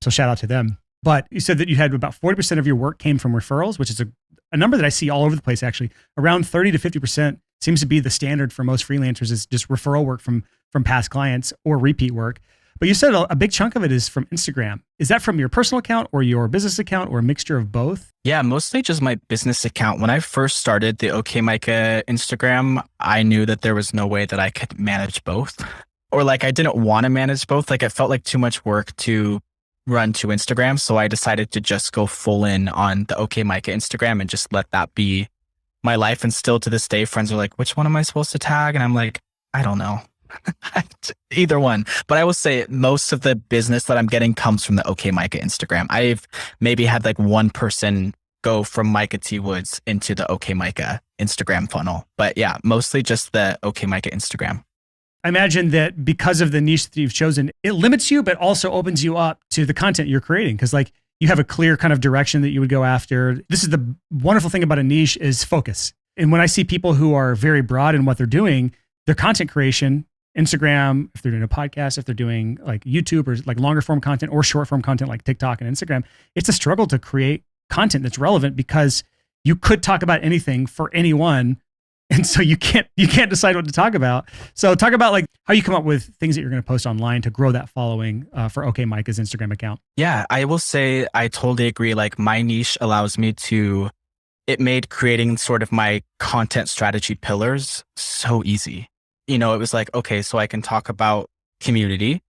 So shout out to them. But you said that you had about 40% of your work came from referrals, which is a number that I see all over the place, actually. Around 30 to 50% seems to be the standard for most freelancers is just referral work from past clients or repeat work. But you said a big chunk of it is from Instagram. Is that from your personal account or your business account or a mixture of both? Yeah, mostly just my business account. When I first started the OK Micah Instagram, I knew that there was no way that I could manage both. Or like I didn't want to manage both. Like it felt like too much work to run to Instagram. So I decided to just go full in on the OK Micah Instagram and just let that be my life. And still to this day, friends are like, which one am I supposed to tag? And I'm like, I don't know. Either one. But I will say most of the business that I'm getting comes from the OK Micah Instagram. I've maybe had like one person go from Micah T. Woods into the OK Micah Instagram funnel. But yeah, mostly just the OK Micah Instagram. I imagine that because of the niche that you've chosen, it limits you, but also opens you up to the content you're creating. Because like you have a clear kind of direction that you would go after. This is the wonderful thing about a niche is focus. And when I see people who are very broad in what they're doing, their content creation, Instagram, if they're doing a podcast, if they're doing like YouTube or like longer form content or short form content like TikTok and Instagram, it's a struggle to create content that's relevant because you could talk about anything for anyone. And so you can't decide what to talk about. So talk about like how you come up with things that you're going to post online to grow that following for OK Micah's Instagram account. Yeah, I will say I totally agree. Like my niche allows me to, it made creating sort of my content strategy pillars so easy. You know, it was like, okay, so I can talk about community.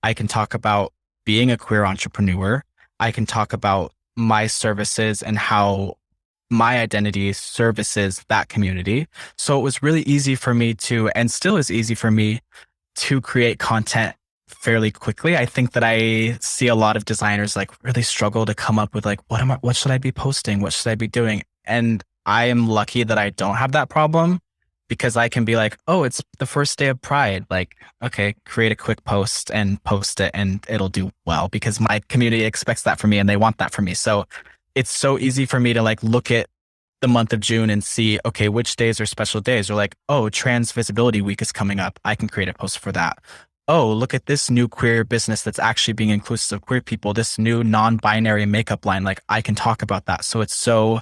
I can talk about being a queer entrepreneur. I can talk about my services and how my identity services that community. So it was really easy for me to, and still is easy for me to create content fairly quickly. I think that I see a lot of designers like really struggle to come up with like, what should I be posting? What should I be doing? And I am lucky that I don't have that problem. Because I can be like, oh, it's the first day of Pride. Like, okay, create a quick post and post it and it'll do well because my community expects that from me and they want that from me. So it's so easy for me to like look at the month of June and see, okay, which days are special days? Or like, oh, Trans Visibility Week is coming up. I can create a post for that. Oh, look at this new queer business that's actually being inclusive of queer people, this new non-binary makeup line. Like I can talk about that. So it's so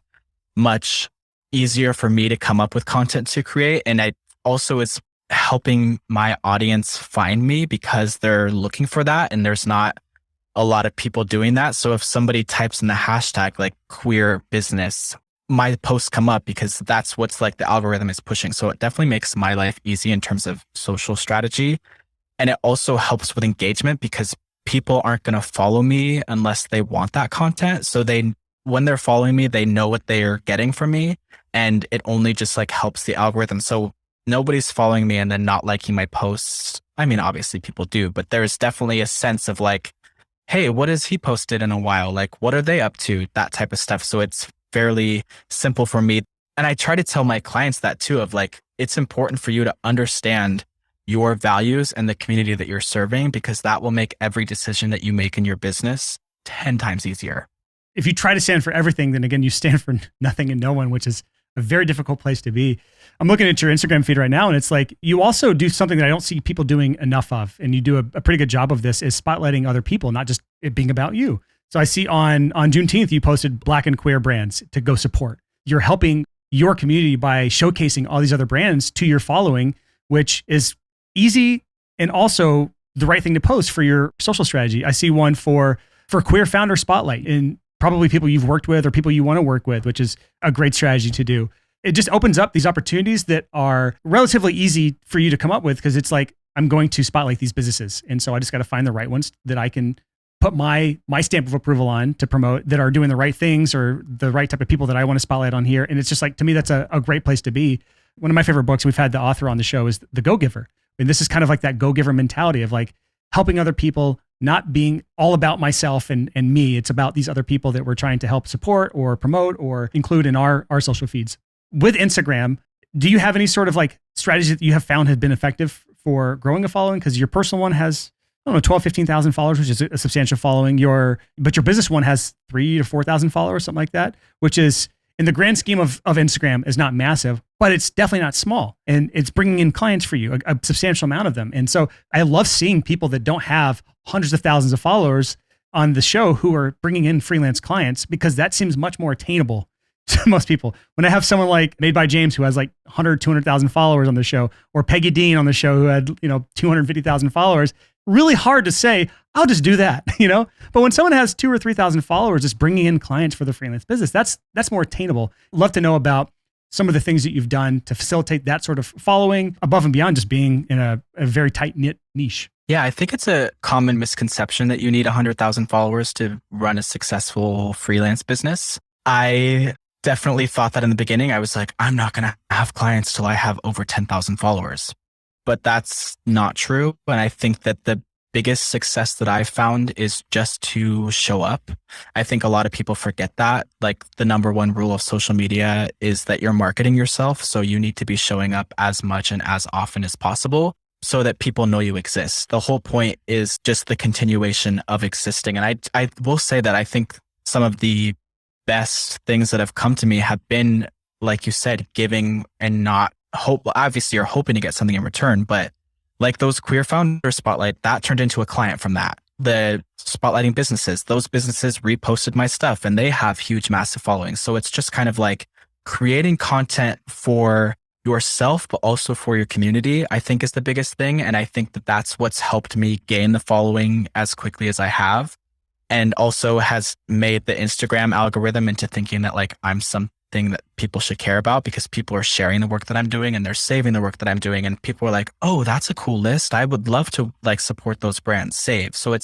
much easier for me to come up with content to create. And I also it's helping my audience find me because they're looking for that. And there's not a lot of people doing that. So if somebody types in the hashtag like queer business, my posts come up because that's what's like the algorithm is pushing. So it definitely makes my life easy in terms of social strategy. And it also helps with engagement because people aren't going to follow me unless they want that content. So when they're following me, they know what they're getting from me. And it only just like helps the algorithm. So nobody's following me and then not liking my posts. I mean, obviously people do, but there's definitely a sense of like, hey, what has he posted in a while? Like, what are they up to? That type of stuff. So it's fairly simple for me. And I try to tell my clients that too, of like, it's important for you to understand your values and the community that you're serving, because that will make every decision that you make in your business 10 times easier. If you try to stand for everything, then again, you stand for nothing and no one, which is a very difficult place to be. I'm looking at your Instagram feed right now, and it's like you also do something that I don't see people doing enough of, and you do a pretty good job of this, is spotlighting other people, not just it being about you. So I see on Juneteenth, you posted Black and queer brands to go support. You're helping your community by showcasing all these other brands to your following, which is easy and also the right thing to post for your social strategy. I see one for Queer Founder Spotlight, and probably people you've worked with or people you want to work with, which is a great strategy to do. It just opens up these opportunities that are relatively easy for you to come up with, because it's like, I'm going to spotlight these businesses. And so I just got to find the right ones that I can put my stamp of approval on to promote, that are doing the right things or the right type of people that I want to spotlight on here. And it's just like, to me, that's a great place to be. One of my favorite books, we've had the author on the show, is The Go-Giver. And this is kind of like that go-giver mentality of like helping other people, not being all about myself and me. It's about these other people that we're trying to help support or promote or include in our social feeds. With Instagram, do you have any sort of like strategy that you have found have been effective for growing a following? Because your personal one has, I don't know, 12, 15,000 followers, which is a substantial following. But your business one has 3,000 to 4,000 followers, something like that, which is, in the grand scheme of Instagram, is not massive, but it's definitely not small. And it's bringing in clients for you, a substantial amount of them. And so I love seeing people that don't have hundreds of thousands of followers on the show who are bringing in freelance clients, because that seems much more attainable to most people. When I have someone like Made by James, who has like 100, 200,000 followers on the show, or Peggy Dean on the show, who had, 250,000 followers, really hard to say, I'll just do that, But when someone has 2,000 or 3,000 followers, just bringing in clients for the freelance business, that's more attainable. Love to know about some of the things that you've done to facilitate that sort of following, above and beyond just being in a very tight-knit niche. Yeah, I think it's a common misconception that you need 100,000 followers to run a successful freelance business. I definitely thought that in the beginning. I was like, I'm not going to have clients till I have over 10,000 followers. But that's not true. And I think that the biggest success that I've found is just to show up. I think a lot of people forget that. Like, the number one rule of social media is that you're marketing yourself. So you need to be showing up as much and as often as possible so that people know you exist. The whole point is just the continuation of existing. And I will say that I think some of the best things that have come to me have been, like you said, giving and not hope. Obviously, you're hoping to get something in return, but like those Queer Founder Spotlight, that turned into a client from that. The spotlighting businesses, those businesses reposted my stuff and they have huge, massive followings. So it's just kind of like creating content for yourself, but also for your community, I think is the biggest thing. And I think that that's what's helped me gain the following as quickly as I have. And also has made the Instagram algorithm into thinking that like I'm something that people should care about, because people are sharing the work that I'm doing and they're saving the work that I'm doing. And people are like, oh, that's a cool list. I would love to like support those brands, save. So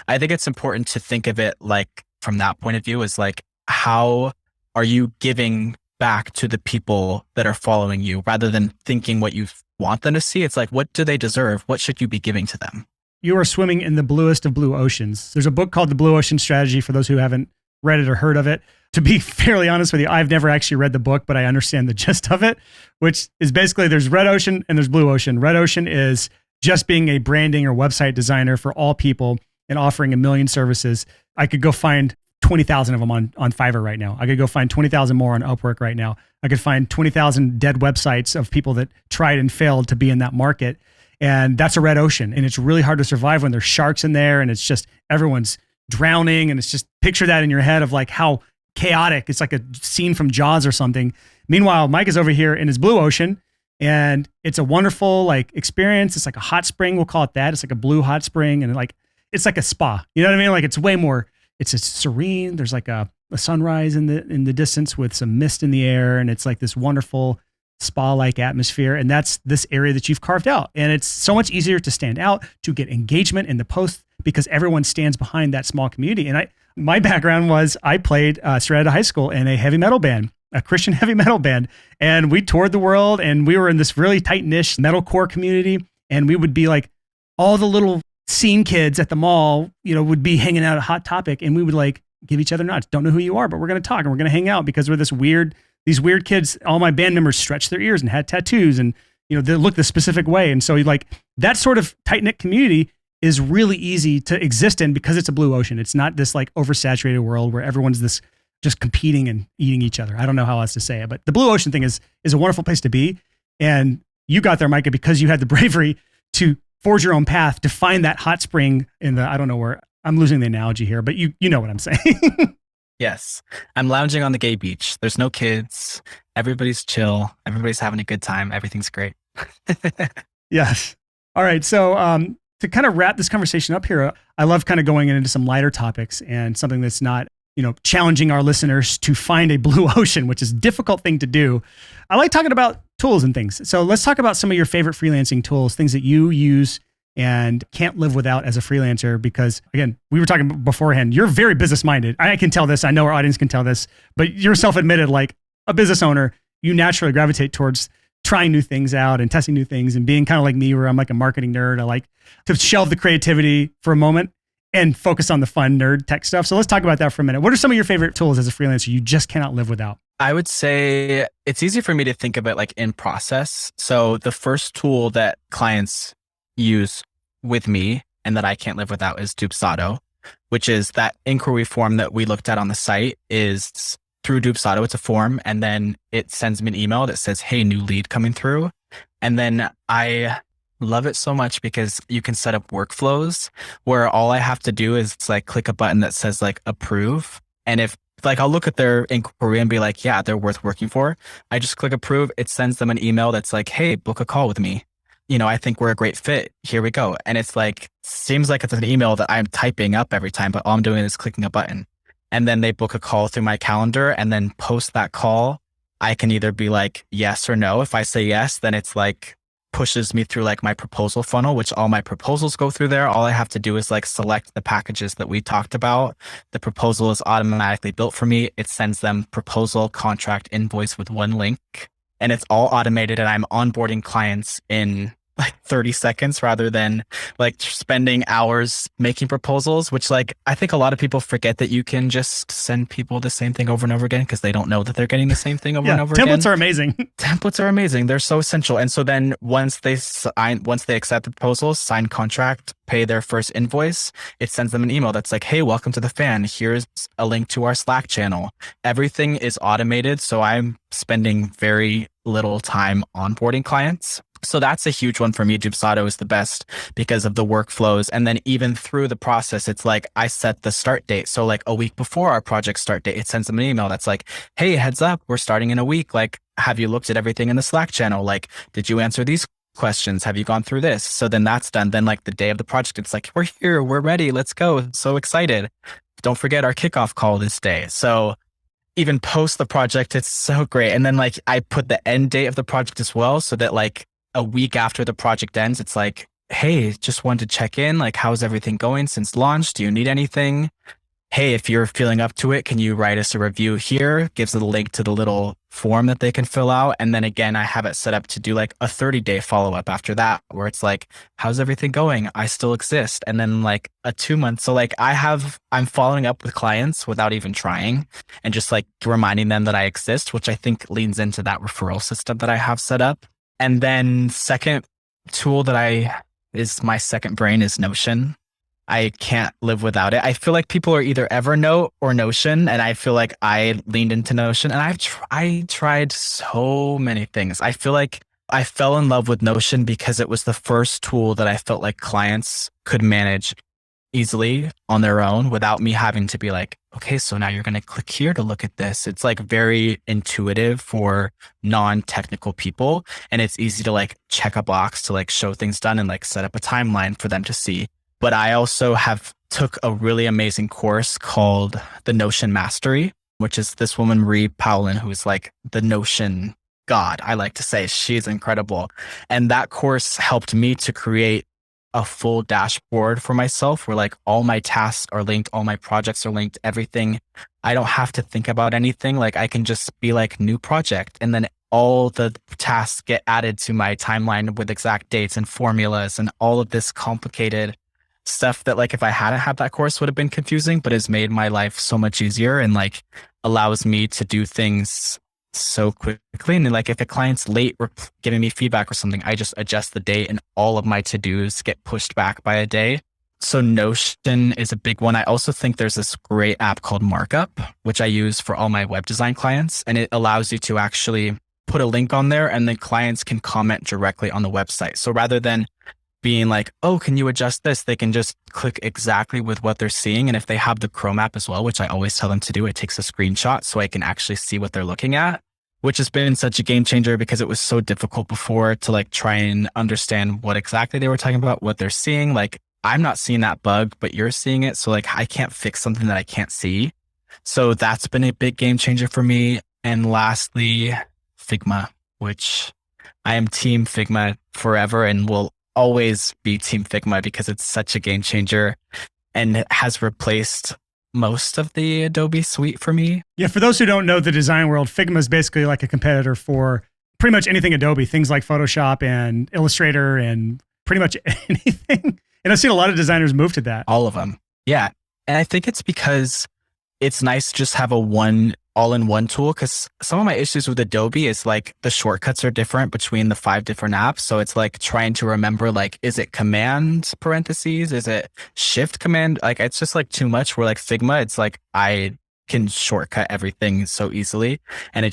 I think it's important to think of it like from that point of view, is like, how are you giving back to the people that are following you, rather than thinking what you want them to see? It's like, what do they deserve? What should you be giving to them? You are swimming in the bluest of blue oceans. There's a book called The Blue Ocean Strategy for those who haven't read it or heard of it. To be fairly honest with you, I've never actually read the book, but I understand the gist of it, which is basically there's red ocean and there's blue ocean. Red ocean is just being a branding or website designer for all people and offering a million services. I could go find 20,000 of them on Fiverr right now. I could go find 20,000 more on Upwork right now. I could find 20,000 dead websites of people that tried and failed to be in that market. And that's a red ocean. And it's really hard to survive when there's sharks in there and it's just everyone's drowning. And it's just, picture that in your head of like how chaotic. It's like a scene from Jaws or something. Meanwhile, Mike is over here in his blue ocean and it's a wonderful like experience. It's like a hot spring. We'll call it that. It's like a blue hot spring. And like, it's like a spa, you know what I mean? Like it's way more, it's serene. There's like a sunrise in the distance with some mist in the air. And it's like this wonderful spa-like atmosphere. And that's this area that you've carved out. And it's so much easier to stand out, to get engagement in the post, because everyone stands behind that small community. And my background was I played straight out of high school in a heavy metal band, a Christian heavy metal band. And we toured the world and we were in this really tight niche metalcore community. And we would be like all the little scene kids at the mall, would be hanging out at Hot Topic, and we would like give each other nods. Don't know who you are, but we're going to talk and we're going to hang out because we're these weird kids. All my band members stretched their ears and had tattoos, and they looked the specific way. And so like that sort of tight knit community is really easy to exist in because it's a blue ocean. It's not this like oversaturated world where everyone's this just competing and eating each other. I don't know how else to say it, but the blue ocean thing is a wonderful place to be. And you got there, Micah, because you had the bravery to forge your own path to find that hot spring in I don't know where, I'm losing the analogy here, but you know what I'm saying. Yes. I'm lounging on the gay beach. There's no kids. Everybody's chill. Everybody's having a good time. Everything's great. Yes. All right. So to kind of wrap this conversation up here, I love kind of going into some lighter topics and something that's not, challenging our listeners to find a blue ocean, which is a difficult thing to do. I like talking about tools and things. So let's talk about some of your favorite freelancing tools, things that you use and can't live without as a freelancer. Because again, we were talking beforehand, you're very business minded. I can tell this. I know our audience can tell this, but you're self-admitted, like a business owner, you naturally gravitate towards trying new things out and testing new things and being kind of like me, where I'm like a marketing nerd. I like to shelve the creativity for a moment and focus on the fun nerd tech stuff. So let's talk about that for a minute. What are some of your favorite tools as a freelancer you just cannot live without? I would say it's easy for me to think of it like in process. So the first tool that clients use with me and that I can't live without is Dubsado, which is that inquiry form that we looked at on the site is through Dubsado. It's a form, and then it sends me an email that says, hey, new lead coming through. And then I love it so much because you can set up workflows where all I have to do is like click a button that says like approve. And if like I'll look at their inquiry and be like, yeah, they're worth working for. I just click approve. It sends them an email that's like, hey, book a call with me. I think we're a great fit. Here we go. And it's like, seems like it's an email that I'm typing up every time, but all I'm doing is clicking a button. And then they book a call through my calendar, and then post that call. I can either be like yes or no. If I say yes, then it's like pushes me through like my proposal funnel, which all my proposals go through there. All I have to do is like select the packages that we talked about. The proposal is automatically built for me. It sends them proposal, contract, invoice with one link, and it's all automated. And I'm onboarding clients in like 30 seconds rather than like spending hours making proposals, which like I think a lot of people forget that you can just send people the same thing over and over again because they don't know that they're getting the same thing over and over again. Templates are amazing. Templates are amazing. They're so essential. And so then once they accept the proposal, sign contract, pay their first invoice, it sends them an email that's like, hey, welcome to the fan. Here's a link to our Slack channel. Everything is automated. So I'm spending very little time onboarding clients. So that's a huge one for me. Dubsado is the best because of the workflows. And then even through the process, it's like I set the start date. So like a week before our project start date, it sends them an email that's like, hey, heads up, we're starting in a week. Like, have you looked at everything in the Slack channel? Like, did you answer these questions? Have you gone through this? So then that's done. Then like the day of the project, it's like, we're here, we're ready, let's go. So excited. Don't forget our kickoff call this day. So even post the project, it's so great. And then like I put the end date of the project as well, so that like a week after the project ends, it's like, hey, just wanted to check in. Like, how's everything going since launch? Do you need anything? Hey, if you're feeling up to it, can you write us a review here? Gives it a link to the little form that they can fill out. And then again, I have it set up to do like a 30-day follow-up after that, where it's like, how's everything going? I still exist. And then like a 2-month. So like I'm following up with clients without even trying and just like reminding them that I exist, which I think leans into that referral system that I have set up. And then second tool that is my second brain is Notion. I can't live without it. I feel like people are either Evernote or Notion, and I feel like I leaned into Notion, and I tried so many things. I feel like I fell in love with Notion because it was the first tool that I felt like clients could manage easily on their own without me having to be like, okay, so now you're going to click here to look at this. It's like very intuitive for non-technical people. And it's easy to like check a box to like show things done and like set up a timeline for them to see. But I also took a really amazing course called the Notion Mastery, which is this woman, Marie Powlin, who is like the Notion god. I like to say she's incredible. And that course helped me to create a full dashboard for myself where like all my tasks are linked, all my projects are linked, everything. I don't have to think about anything. Like I can just be like new project, and then all the tasks get added to my timeline with exact dates and formulas and all of this complicated stuff that like if I hadn't had that course would have been confusing, but has made my life so much easier and like allows me to do things so quickly. And then, like if a client's late or giving me feedback or something, I just adjust the date and all of my to-dos get pushed back by a day. So Notion is a big one. I also think there's this great app called Markup, which I use for all my web design clients. And it allows you to actually put a link on there and then clients can comment directly on the website. So rather than being like, oh, can you adjust this? They can just click exactly with what they're seeing. And if they have the Chrome app as well, which I always tell them to do, it takes a screenshot so I can actually see what they're looking at, which has been such a game changer because it was so difficult before to like try and understand what exactly they were talking about, what they're seeing. Like I'm not seeing that bug, but you're seeing it. So like I can't fix something that I can't see. So that's been a big game changer for me. And lastly, Figma, which I am team Figma forever and will always be team Figma because it's such a game changer and it has replaced most of the Adobe suite for me. Yeah, for those who don't know the design world, Figma is basically like a competitor for pretty much anything Adobe, things like Photoshop and Illustrator and pretty much anything. And I've seen a lot of designers move to that. All of them. Yeah. And I think it's because it's nice to just have a all-in-one tool, because some of my issues with Adobe is like the shortcuts are different between the 5 different apps. So it's like trying to remember, like, is it command parentheses? Is it shift command? Like, it's just like too much. Where like Figma, it's like I can shortcut everything so easily. And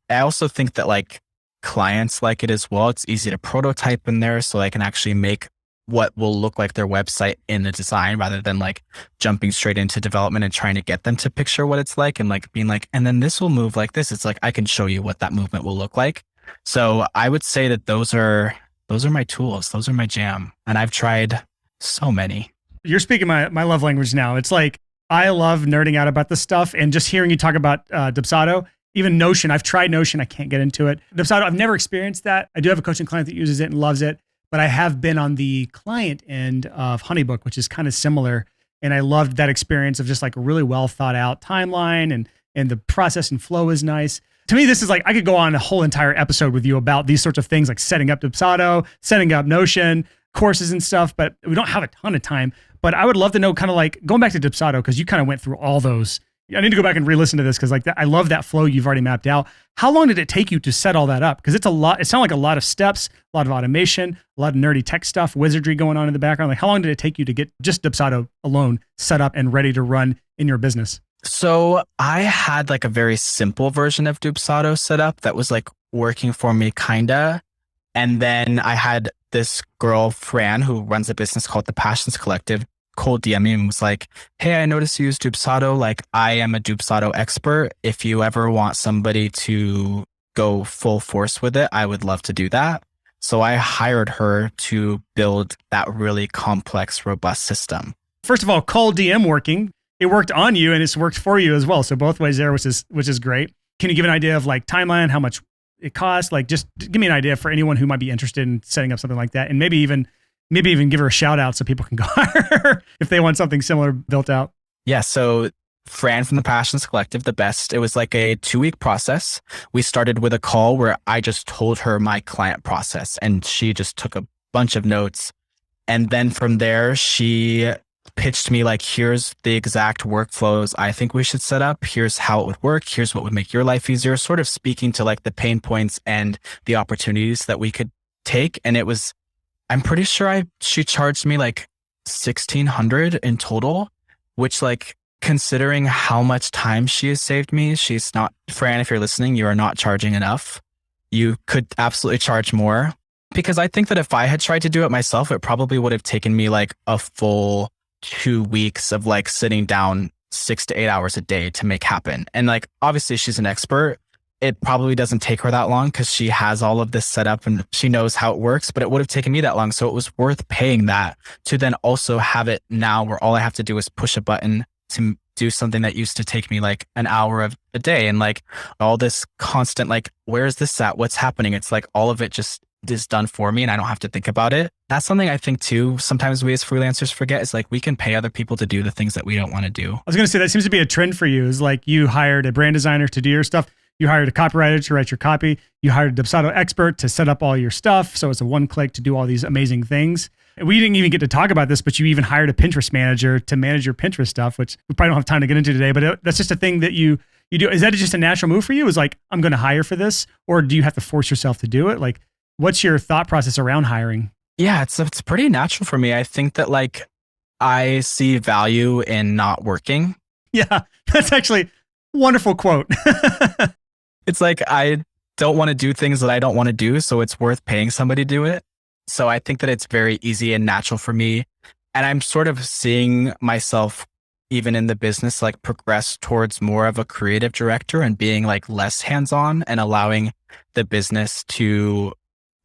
I also think that like clients like it as well. It's easy to prototype in there so I can actually make what will look like their website in the design rather than like jumping straight into development and trying to get them to picture what it's like and like being like, and then this will move like this. It's like, I can show you what that movement will look like. So I would say that those are my tools. Those are my jam. And I've tried so many. You're speaking my love language now. It's like, I love nerding out about this stuff and just hearing you talk about Dubsado, even Notion. I've tried Notion. I can't get into it. Dubsado, I've never experienced that. I do have a coaching client that uses it and loves it. But I have been on the client end of Honeybook, which is kind of similar. And I loved that experience of just like a really well thought out timeline and the process and flow is nice. To me, this is like, I could go on a whole entire episode with you about these sorts of things, like setting up Dubsado, setting up Notion, courses and stuff, but we don't have a ton of time. But I would love to know kind of like going back to Dubsado, because you kind of went through all those. I need to go back and re-listen to this because like I love that flow you've already mapped out. How long did it take you to set all that up? Because it's a lot. It sounded like a lot of steps, a lot of automation, a lot of nerdy tech stuff, wizardry going on in the background. Like how long did it take you to get just Dubsado alone set up and ready to run in your business? So I had like a very simple version of Dubsado set up that was like working for me kinda. And then I had this girl, Fran, who runs a business called The Passions Collective, cold DM me and was like, hey, I noticed you use Dubsado. Like I am a Dubsado expert. If you ever want somebody to go full force with it, I would love to do that. So I hired her to build that really complex, robust system. First of all, cold DM working. It worked on you and it's worked for you as well. So both ways there, which is great. Can you give an idea of like timeline, how much it costs? Like just give me an idea for anyone who might be interested in setting up something like that, and maybe even give her a shout out so people can go hire her if they want something similar built out. Yeah. So Fran from the Passions Collective, the best. It was like a 2-week process. We started with a call where I just told her my client process and she just took a bunch of notes. And then from there, she pitched me like, here's the exact workflows I think we should set up. Here's how it would work. Here's what would make your life easier. Sort of speaking to like the pain points and the opportunities that we could take. And it was, I'm pretty sure she charged me like $1,600 in total, which like considering how much time she has saved me, she's not, Fran, if you're listening, you are not charging enough. You could absolutely charge more, because I think that if I had tried to do it myself, it probably would have taken me like a full 2 weeks of like sitting down 6 to 8 hours a day to make happen. And like, obviously she's an expert. It probably doesn't take her that long because she has all of this set up and she knows how it works, but it would have taken me that long. So it was worth paying that to then also have it now where all I have to do is push a button to do something that used to take me like an hour of a day. And like all this constant, like, where is this at? What's happening? It's like all of it just is done for me and I don't have to think about it. That's something I think too, sometimes we as freelancers forget, is like we can pay other people to do the things that we don't want to do. I was going to say that seems to be a trend for you, is like you hired a brand designer to do your stuff. You hired a copywriter to write your copy. You hired a Dubsado expert to set up all your stuff. So it's a one click to do all these amazing things. We didn't even get to talk about this, but you even hired a Pinterest manager to manage your Pinterest stuff, which we probably don't have time to get into today, but that's just a thing that you do. Is that just a natural move for you? Is like, I'm going to hire for this, or do you have to force yourself to do it? Like, what's your thought process around hiring? Yeah, it's pretty natural for me. I think that like I see value in not working. Yeah, that's actually a wonderful quote. It's like I don't want to do things that I don't want to do, so it's worth paying somebody to do it. So I think that it's very easy and natural for me. And I'm sort of seeing myself, even in the business, like progress towards more of a creative director and being like less hands-on and allowing the business to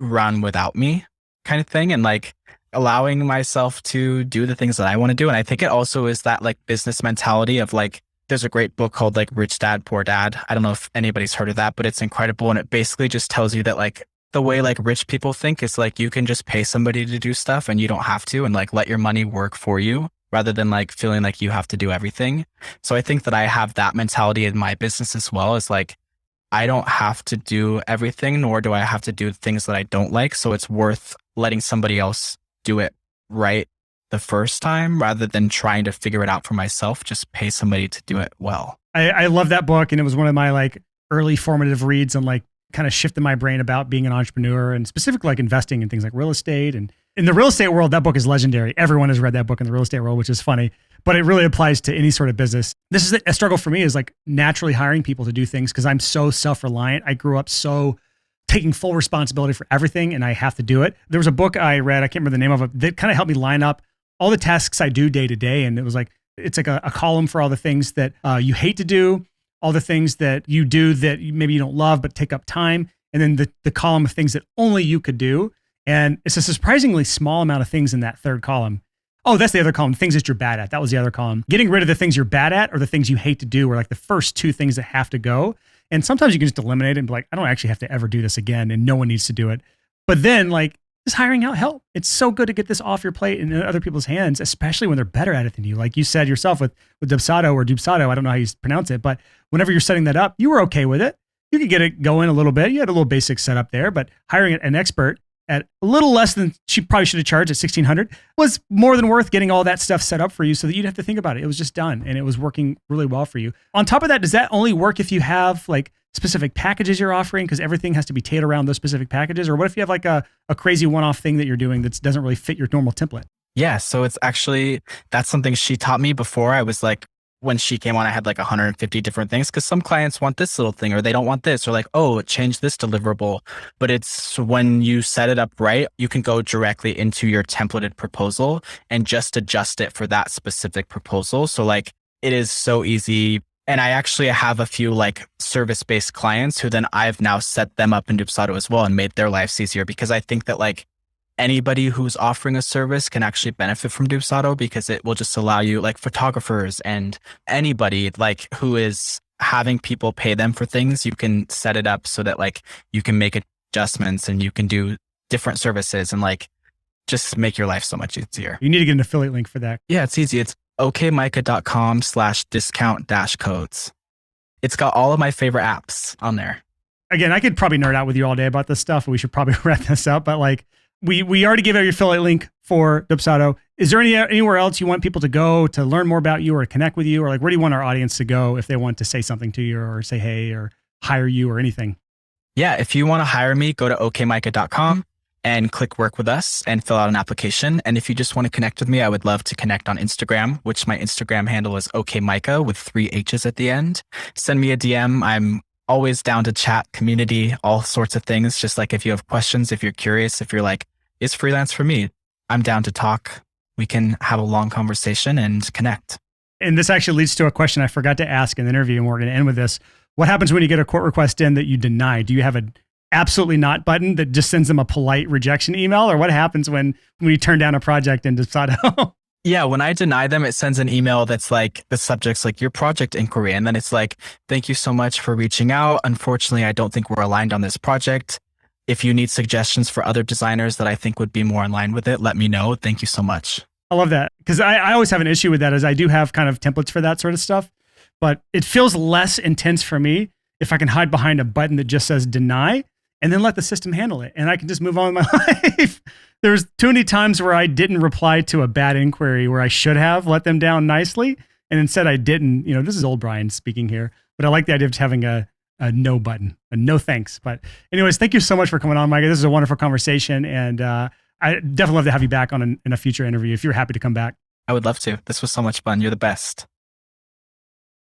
run without me kind of thing. And like allowing myself to do the things that I want to do. And I think it also is that like business mentality of like, there's a great book called like Rich Dad, Poor Dad. I don't know if anybody's heard of that, but it's incredible. And it basically just tells you that like the way like rich people think is like you can just pay somebody to do stuff and you don't have to, and like let your money work for you rather than like feeling like you have to do everything. So I think that I have that mentality in my business as well. Is like, I don't have to do everything, nor do I have to do things that I don't like. So it's worth letting somebody else do it right the first time rather than trying to figure it out for myself. Just pay somebody to do it well. I love that book. And it was one of my like early formative reads and like kind of shifted my brain about being an entrepreneur and specifically like investing in things like real estate. And in the real estate world, that book is legendary. Everyone has read that book in the real estate world, which is funny, but it really applies to any sort of business. This is a struggle for me, is like naturally hiring people to do things because I'm so self-reliant. I grew up so taking full responsibility for everything and I have to do it. There was a book I read, I can't remember the name of it, that kind of helped me line up all the tasks I do day to day. And it was like, it's like a column for all the things that you hate to do, all the things that you do that maybe you don't love, but take up time. And then the column of things that only you could do. And it's a surprisingly small amount of things in that third column. Oh, that's the other column, things that you're bad at. That was the other column. Getting rid of the things you're bad at or the things you hate to do are like the first two things that have to go. And sometimes you can just eliminate it and be like, I don't actually have to ever do this again and no one needs to do it. But then like, just hiring out help. It's so good to get this off your plate and in other people's hands, especially when they're better at it than you. Like you said yourself with Dubsado or Dubsado, I don't know how you pronounce it, but whenever you're setting that up, you were okay with it. You could get it going a little bit. You had a little basic setup there, but hiring an expert at a little less than she probably should have charged at $1,600 was more than worth getting all that stuff set up for you so that you'd have to think about it. It was just done and it was working really well for you. On top of that, does that only work if you have like specific packages you're offering? Because everything has to be tailored around those specific packages. Or what if you have like a crazy one-off thing that you're doing that doesn't really fit your normal template? Yeah. So it's actually, that's something she taught me before. I was like, when she came on, I had like 150 different things because some clients want this little thing or they don't want this, or like, oh, change this deliverable. But it's when you set it up right, you can go directly into your templated proposal and just adjust it for that specific proposal. So like it is so easy. And I actually have a few like service-based clients who then I've now set them up in Dubsado as well and made their lives easier, because I think that like anybody who's offering a service can actually benefit from Dubsado, because it will just allow you, like photographers and anybody like who is having people pay them for things, you can set it up so that like you can make adjustments and you can do different services and like just make your life so much easier. You need to get an affiliate link for that. Yeah, it's easy. It's okmicah.com/discount-codes. It's got all of my favorite apps on there. Again, I could probably nerd out with you all day about this stuff, and we should probably wrap this up. But like, we already gave out your affiliate link for Dubsado. Is there anywhere else you want people to go to learn more about you or connect with you? Or like, where do you want our audience to go if they want to say something to you or say hey or hire you or anything? Yeah, if you want to hire me, go to okmicah.com and click work with us and fill out an application. And if you just want to connect with me, I would love to connect on Instagram, which my Instagram handle is okmicah with 3 H's at the end. Send me a DM. I'm always down to chat, community, all sorts of things. Just like if you have questions, if you're curious, if you're like, is freelance for me? I'm down to talk. We can have a long conversation and connect. And this actually leads to a question I forgot to ask in the interview, and we're going to end with this. What happens when you get a quote request in that you deny? Do you have an absolutely not button that just sends them a polite rejection email? Or what happens when you turn down a project in Dubsado? Yeah, when I deny them, it sends an email that's like, the subject's like your project inquiry. And then it's like, thank you so much for reaching out. Unfortunately, I don't think we're aligned on this project. If you need suggestions for other designers that I think would be more in line with it, let me know. Thank you so much. I love that, because I always have an issue with that, as I do have kind of templates for that sort of stuff, but it feels less intense for me if I can hide behind a button that just says deny. and then let the system handle it. And I can just move on with my life. There's too many times where I didn't reply to a bad inquiry where I should have let them down nicely. And instead I didn't. This is old Brian speaking here, but I like the idea of just having a no button, a no thanks. But anyways, thank you so much for coming on, Micah. This is a wonderful conversation. And I definitely love to have you back on in a future interview if you're happy to come back. I would love to. This was so much fun. You're the best.